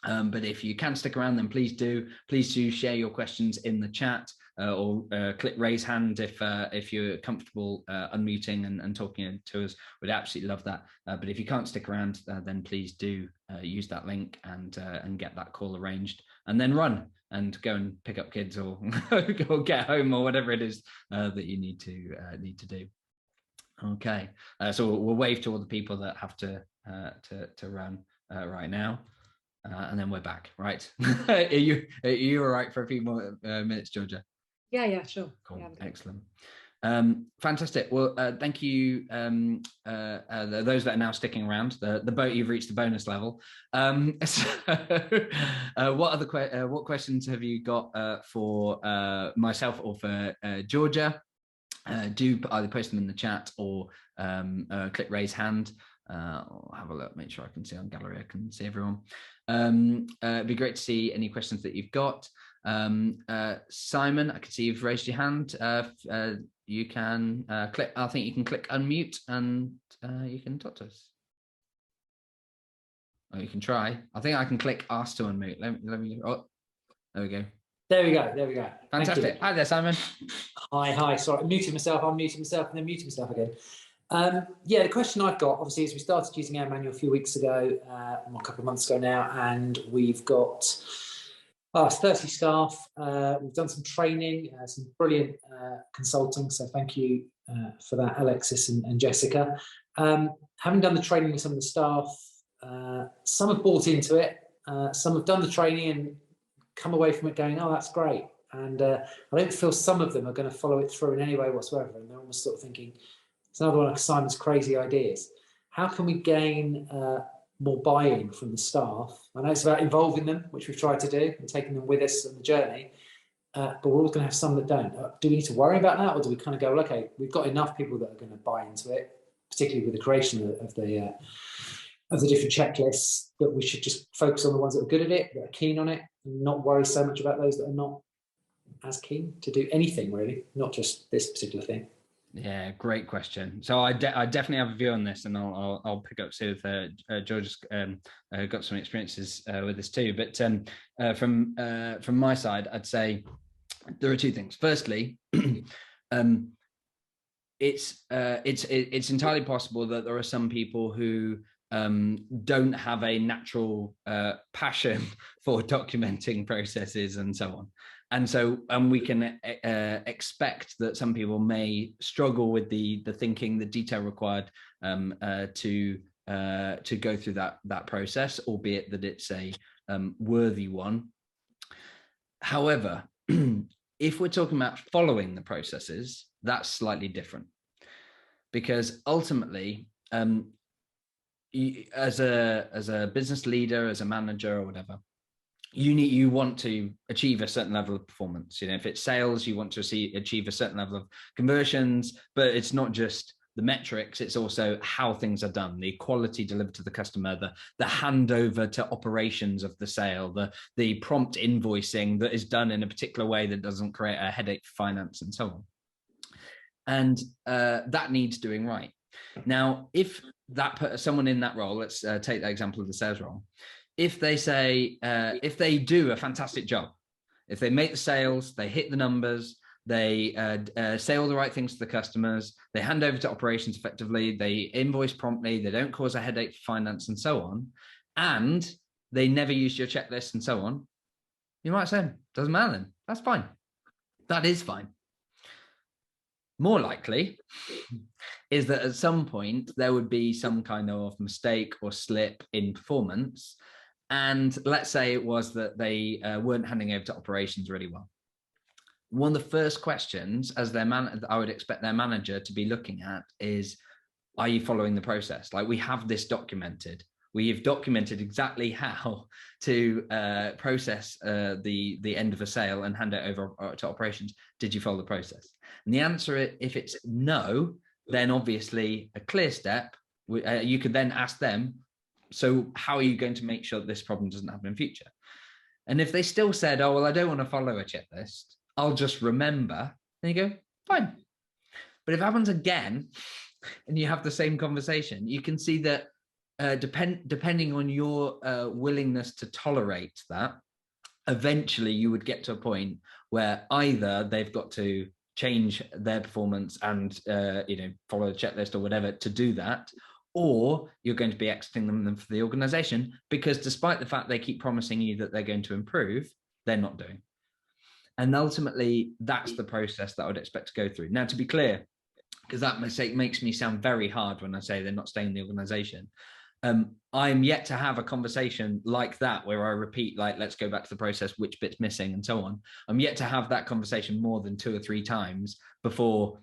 But if you can stick around, then please do. Please do share your questions in the chat, or click raise hand if you're comfortable unmuting and talking to us. We'd absolutely love that. But if you can't stick around, then please do use that link and get that call arranged, and then run and go and pick up kids or or get home or whatever it is that you need to do. Okay, so we'll wave to all the people that have to run right now. And then we're back, right? are you all right for a few more minutes, Georgia? Yeah, sure. Cool, Yeah, excellent. Fantastic. Well, thank you, those that are now sticking around. The boat, you've reached the bonus level. What questions have you got for myself or for Georgia? Do either post them in the chat or click raise hand. I'll have a look, make sure I can see on gallery, I can see everyone. It'd be great to see any questions that you've got. Simon, I can see you've raised your hand. You can click, I think you can click unmute and you can talk to us. Or you can try. I think I can click ask to unmute. Let me, oh, there we go. There we go. Fantastic. Hi there, Simon. Hi. Sorry, I'm muting myself, and then muting myself again. Yeah, the question I've got, obviously, is we started using AirManual a few weeks ago, a couple of months ago now, and we've got 30 staff. We've done some training, some brilliant consulting, so thank you for that, Alexis and Jessica. Having done the training with some of the staff, some have bought into it, some have done the training and come away from it going, oh, that's great. And I don't feel some of them are going to follow it through in any way whatsoever. And they're almost sort of thinking, it's another one of Simon's crazy ideas. How can we gain more buy-in from the staff? I know it's about involving them, which we've tried to do, and taking them with us on the journey. But we're always going to have some that don't. Do we need to worry about that? Or do we kind of go, well, okay, we've got enough people that are going to buy into it, particularly with the creation of the different checklists, that we should just focus on the ones that are good at it, that are keen on it, and not worry so much about those that are not as keen to do anything, really, not just this particular thing. Yeah, great question. So I definitely have a view on this, and I'll pick up soon with George's got some experiences with this too. But from my side, I'd say there are two things. Firstly, it's entirely possible that there are some people who don't have a natural passion for documenting processes and so on. And we can expect that some people may struggle with the thinking, the detail required to go through that process, albeit that it's a worthy one. However, if we're talking about following the processes, that's slightly different, because ultimately, as a business leader, as a manager or whatever, you want to achieve a certain level of performance. You know, if it's sales, you want to achieve a certain level of conversions, but it's not just the metrics, it's also how things are done, the quality delivered to the customer, the handover to operations of the sale, the prompt invoicing that is done in a particular way that doesn't create a headache for finance and so on. And that needs doing right. Now, if someone in that role, let's take that example of the sales role, if they say, if they do a fantastic job, if they make the sales, they hit the numbers, they say all the right things to the customers, they hand over to operations effectively, they invoice promptly, they don't cause a headache for finance and so on, and they never use your checklist and so on, you might say, doesn't matter then, that's fine. That is fine. More likely is that at some point there would be some kind of mistake or slip in performance. And let's say it was that they weren't handing over to operations really well. One of the first questions as I would expect their manager to be looking at is, are you following the process? Like, we have this documented. We have documented exactly how to process the end of a sale and hand it over to operations. Did you follow the process? And the answer, if it's no, then obviously a clear step, you could then ask them, so how are you going to make sure that this problem doesn't happen in future? And if they still said, oh, well, I don't want to follow a checklist, I'll just remember, then you go, fine. But if it happens again, and you have the same conversation, you can see that depending on your willingness to tolerate that, eventually you would get to a point where either they've got to change their performance and follow a checklist or whatever to do that, or you're going to be exiting them for the organization, because despite the fact they keep promising you that they're going to improve, they're not doing. And ultimately, that's the process that I would expect to go through. Now, to be clear, because that mistake makes me sound very hard when I say they're not staying in the organization, I'm yet to have a conversation like that where I repeat, like, let's go back to the process, which bit's missing, and so on. I'm yet to have that conversation more than 2 or 3 times before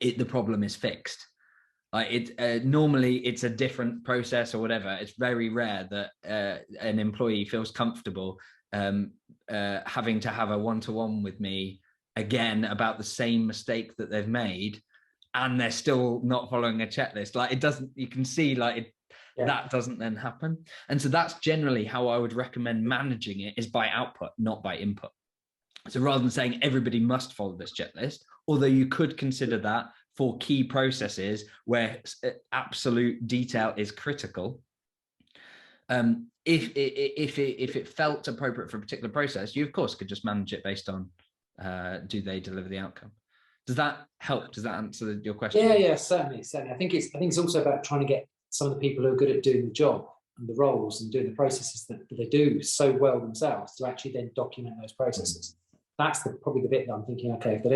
the problem is fixed. Normally it's a different process or whatever. It's very rare that an employee feels comfortable having to have a one-to-one with me again about the same mistake that they've made, and they're still not following a checklist. Like, it doesn't, you can see, like, that doesn't then happen. And so that's generally how I would recommend managing it, is by output, not by input. So rather than saying everybody must follow this checklist, although you could consider that for key processes where absolute detail is critical, if it felt appropriate for a particular process, you of course could just manage it based on do they deliver the outcome. Does that help? Does that answer your question? Yeah, certainly. I think it's also about trying to get some of the people who are good at doing the job and the roles and doing the processes that they do so well themselves to actually then document those processes. That's probably the bit that I'm thinking, okay, if they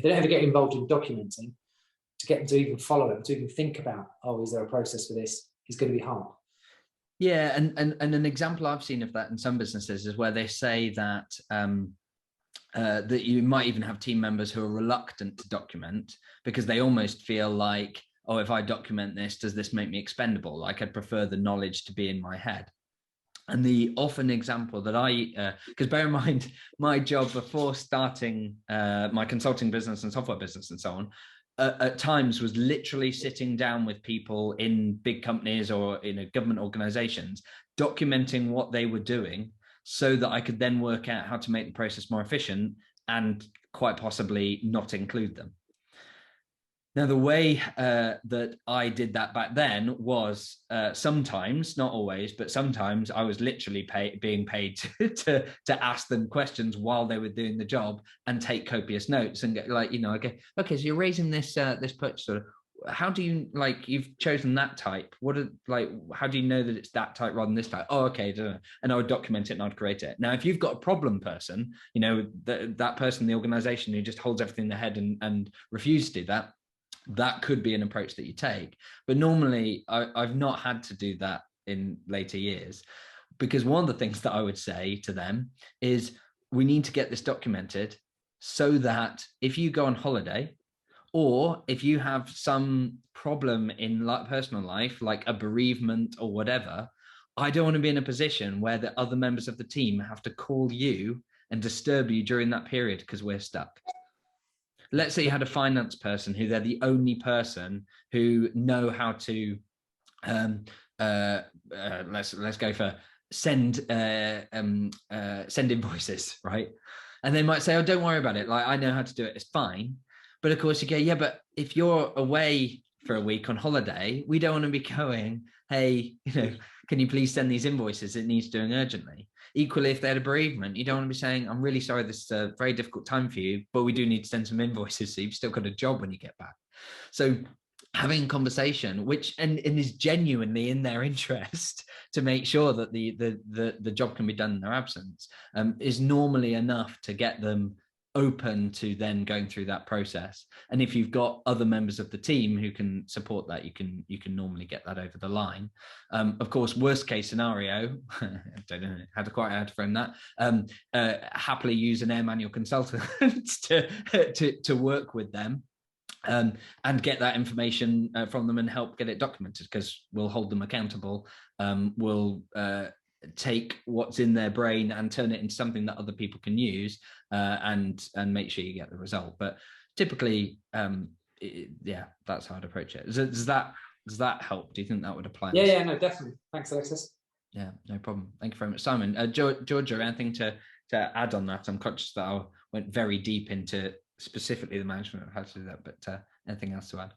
don't ever get involved in documenting, to get them to even follow it, to even think about, oh, is there a process for this, is going to be hard. Yeah, and an example I've seen of that in some businesses is where they say that that you might even have team members who are reluctant to document because they almost feel like, oh, if I document this, does this make me expendable? Like, I'd prefer the knowledge to be in my head. And the often example that because bear in mind, my job before starting my consulting business and software business and so on, at times was literally sitting down with people in big companies or in government organizations, documenting what they were doing so that I could then work out how to make the process more efficient and quite possibly not include them. Now, the way that I did that back then was sometimes, not always, but sometimes I was literally being paid to ask them questions while they were doing the job and take copious notes and get, like, okay, so you're raising this purchase order. How do you, like, you've chosen that type? How do you know that it's that type rather than this type? Oh, okay. And I would document it and I'd create it. Now, if you've got a problem person, that person in the organization who just holds everything in their head and refuses to do that, that could be an approach that you take. But normally I've not had to do that in later years, because one of the things that I would say to them is, we need to get this documented so that if you go on holiday, or if you have some problem in personal life, like a bereavement or whatever, I don't want to be in a position where the other members of the team have to call you and disturb you during that period because we're stuck. Let's say you had a finance person who they're the only person who know how to let's go for send invoices, right? And they might say, oh, don't worry about it, like, I know how to do it, it's fine. But of course you go, yeah, but if you're away for a week on holiday, we don't want to be going, hey, can you please send these invoices, it needs doing urgently. Equally, if they had a bereavement, you don't want to be saying, I'm really sorry, this is a very difficult time for you, but we do need to send some invoices so you've still got a job when you get back. So having a conversation, which and is genuinely in their interest to make sure that the job can be done in their absence, is normally enough to get them open to then going through that process. And if you've got other members of the team who can support that, you can normally get that over the line. Of course, worst case scenario, I don't know how to frame that, happily use an AirManual consultant to work with them and get that information from them and help get it documented, because we'll hold them accountable. We'll take what's in their brain and turn it into something that other people can use, and make sure you get the result. But typically, that's how I'd approach it. Does that help? Do you think that would apply? Yeah, no, definitely. Thanks, Alexis. Yeah, no problem. Thank you very much, Simon. Georgia, anything to add on that? I'm conscious that I went very deep into specifically the management of how to do that, but anything else to add?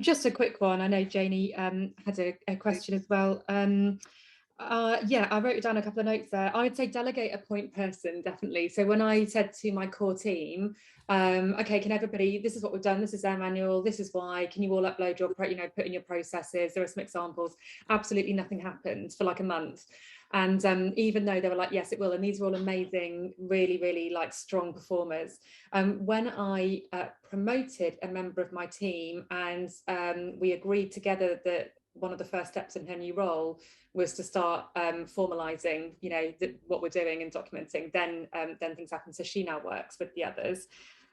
Just a quick one. I know Janie had a question as well. Yeah, I wrote down a couple of notes there. I would say delegate a point person, definitely. So when I said to my core team, okay, can everybody, this is what we've done, this is AirManual, this is why, can you all upload your, put in your processes, there are some examples. Absolutely nothing happened for like a month. And even though they were like, yes, it will, and these were all amazing, really, really like strong performers. When I promoted a member of my team and we agreed together that one of the first steps in her new role was to start formalizing, you know, what we're doing and documenting, then things happen. So she now works with the others.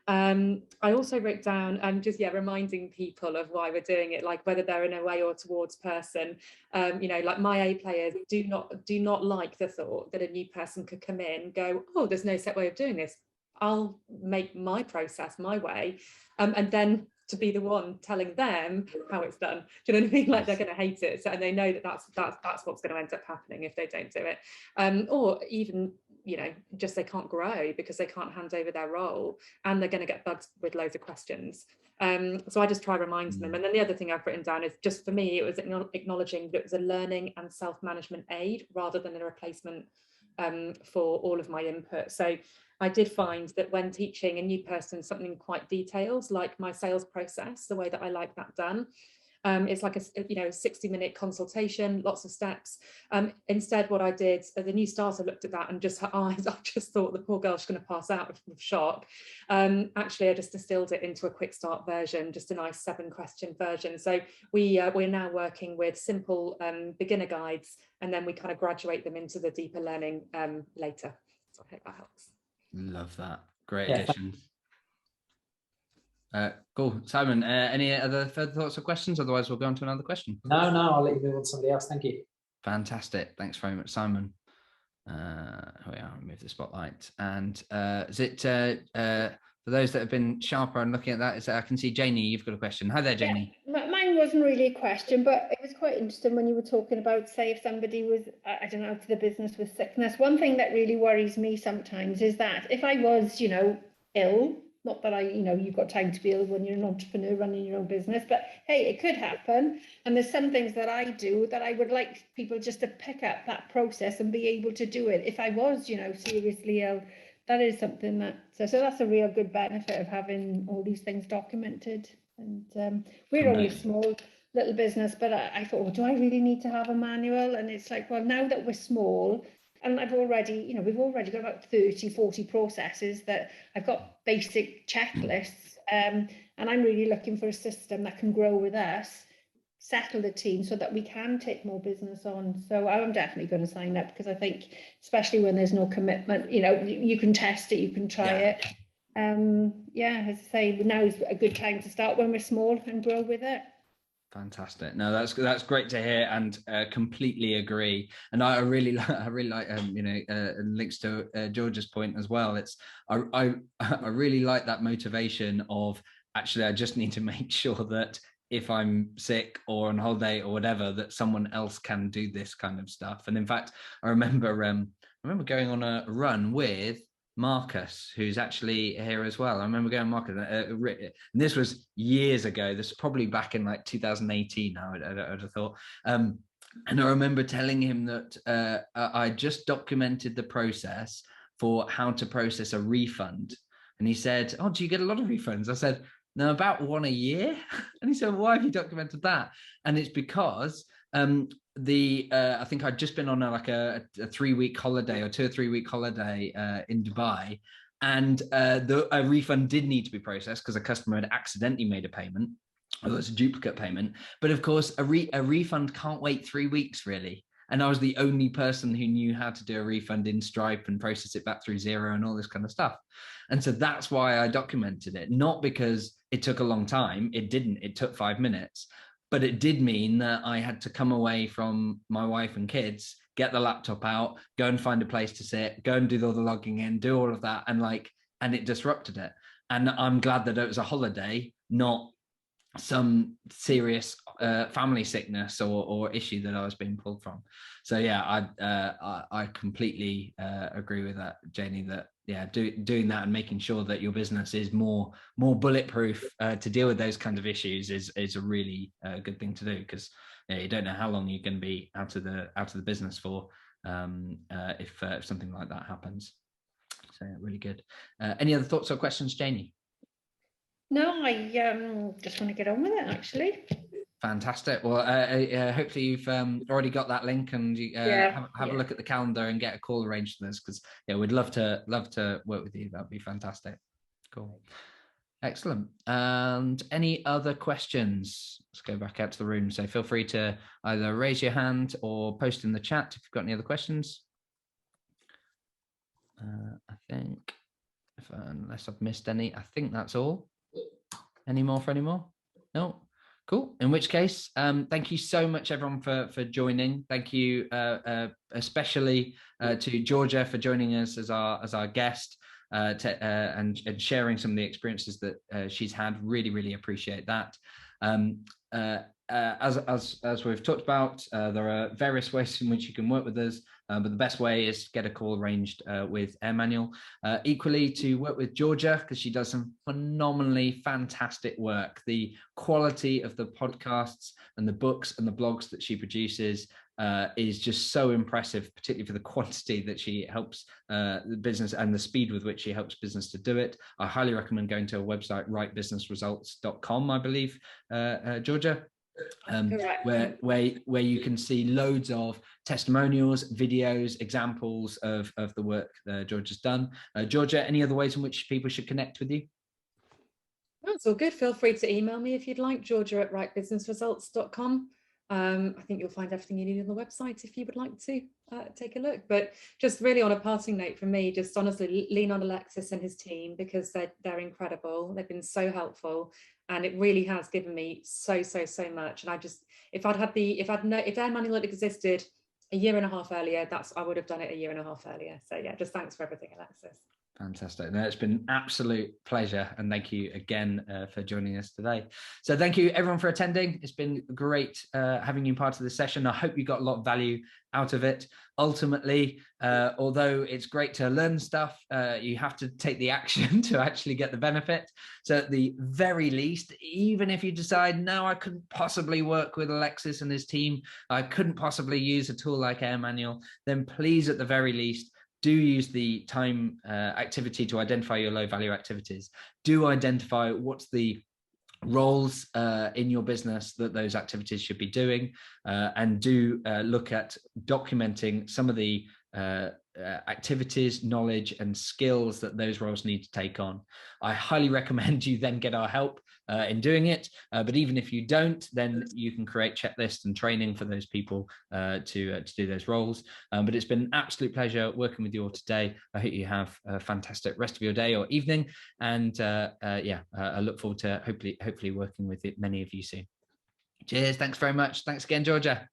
I also wrote down just reminding people of why we're doing it, like whether they're an away or towards person. You know, like my A players do not like the thought that a new person could come in, go, oh, there's no set way of doing this. I'll make my process my way, and then to be the one telling them how it's done. Do you know what I mean? Like they're going to hate it, so, and they know that that's what's going to end up happening if they don't do it, or even, you know, just they can't grow because they can't hand over their role and they're going to get bugged with loads of questions. So I just try reminding them. And then the other thing I've written down is, just for me, it was acknowledging that it was a learning and self-management aid rather than a replacement for all of my input. So I did find that when teaching a new person something quite detailed, like my sales process, the way that I like that done, it's like a 60-minute consultation, lots of steps. Instead, what I did, the new starter looked at that and just her eyes, I just thought the poor girl's going to pass out of shock. Actually, I just distilled it into a quick start version, just a nice 7-question version. So we're now working with simple beginner guides, and then we kind of graduate them into the deeper learning later. So I hope that helps. Love that. Great addition. Cool. Simon, any other further thoughts or questions? Otherwise, we'll go on to another question. No, I'll let you move on to somebody else. Thank you. Fantastic. Thanks very much, Simon. Here we are, remove the spotlight. And is it, for those that have been sharper and looking at that, I can see Janie, you've got a question. Hi there, Janie. Yeah, mine wasn't really a question, but it was quite interesting when you were talking about, say, if somebody was, I don't know, to the business with sickness. One thing that really worries me sometimes is that if I was, you know, ill, not that you've got time to be ill when you're an entrepreneur running your own business, but hey, it could happen. And there's some things that I do that I would like people just to pick up that process and be able to do it. If I was, you know, seriously ill, that is something that, so that's a real good benefit of having all these things documented. And we're only a small little business, but I thought, well, do I really need to have a manual? And it's like, well, now that we're small, and we've already got about 30, 40 processes that I've got basic checklists. And I'm really looking for a system that can grow with us, settle the team so that we can take more business on. So I'm definitely going to sign up, because I think, especially when there's no commitment, you know, you can test it, you can try it. As I say, now is a good time to start when we're small and grow with it. Fantastic. No, that's great to hear, and completely agree. And I really like and links to George's point as well. It's I really like that motivation of, actually, I just need to make sure that if I'm sick or on holiday or whatever, that someone else can do this kind of stuff. And in fact, I remember going on a run with Marcus, who's actually here as well. I remember going Marcus, and this was years ago. This was probably back in like 2018. I'd have thought. And I remember telling him that I just documented the process for how to process a refund. And he said, "Oh, do you get a lot of refunds?" I said, "No, about one a year." And he said, "Why have you documented that?" And it's because I think I'd just been on a 3-week holiday or 2 or 3 week holiday in Dubai, and a refund did need to be processed because a customer had accidentally made a payment, or it's a duplicate payment. But of course, a refund can't wait 3 weeks really. And I was the only person who knew how to do a refund in Stripe and process it back through Xero and all this kind of stuff. And so that's why I documented it, not because it took a long time. It didn't. It took 5 minutes. But it did mean that I had to come away from my wife and kids, get the laptop out, go and find a place to sit, go and do all the logging in, do all of that. And it disrupted it. And I'm glad that it was a holiday, not some serious family sickness or issue that I was being pulled from. So yeah, I completely agree with that, Janie, that yeah, doing that and making sure that your business is more bulletproof to deal with those kinds of issues is a really good thing to do, because you don't know how long you're going to be out of the business for if something like that happens. So yeah, really good. Any other thoughts or questions, Janie? No, I just want to get on with it, actually. Fantastic. Well, hopefully you've already got that link, and you have a look at the calendar and get a call arranged for this, because yeah, we'd love to work with you. That'd be fantastic. Cool. Excellent. And any other questions? Let's go back out to the room. So feel free to either raise your hand or post in the chat if you've got any other questions. I think, unless I've missed any, I think that's all. Any more? No. Cool. In which case, thank you so much, everyone, for joining. Thank you, especially to Georgia for joining us as our guest and sharing some of the experiences that she's had. Really appreciate that. As we've talked about, there are various ways in which you can work with us, but the best way is to get a call arranged with AirManual. Equally, to work with Georgia, because she does some phenomenally fantastic work. The quality of the podcasts and the books and the blogs that she produces is just so impressive, particularly for the quantity that she helps the business and the speed with which she helps business to do it. I highly recommend going to her website, rightbusinessresults.com, I believe, Georgia. Where you can see loads of testimonials, videos, examples of the work Georgia's done. Georgia, any other ways in which people should connect with you? That's all good. Feel free to email me if you'd like, georgia@rightbusinessresults.com. I think you'll find everything you need on the website if you would like to take a look. But just really on a parting note from me, just honestly lean on Alexis and his team, because they're incredible. They've been so helpful, and it really has given me so much. And I just, if AirManual had existed a year and a half earlier, I would have done it a year and a half earlier. So yeah, just thanks for everything, Alexis. Fantastic. No, it's been an absolute pleasure, and thank you again for joining us today. So thank you everyone for attending. It's been great having you part of the session. I hope you got a lot of value out of it. Ultimately, although it's great to learn stuff, you have to take the action to actually get the benefit. So at the very least, even if you decide, no, I couldn't possibly work with Alexis and his team, I couldn't possibly use a tool like AirManual, then please, at the very least, do use the time activity to identify your low value activities. Do identify what's the roles in your business that those activities should be doing, and do look at documenting some of the activities, knowledge and skills that those roles need to take on. I highly recommend you then get our help in doing it, but even if you don't, then you can create checklists and training for those people to do those roles. But it's been an absolute pleasure working with you all today. I hope you have a fantastic rest of your day or evening, and I look forward to hopefully working with many of you soon. Cheers. Thanks very much. Thanks again, Georgia.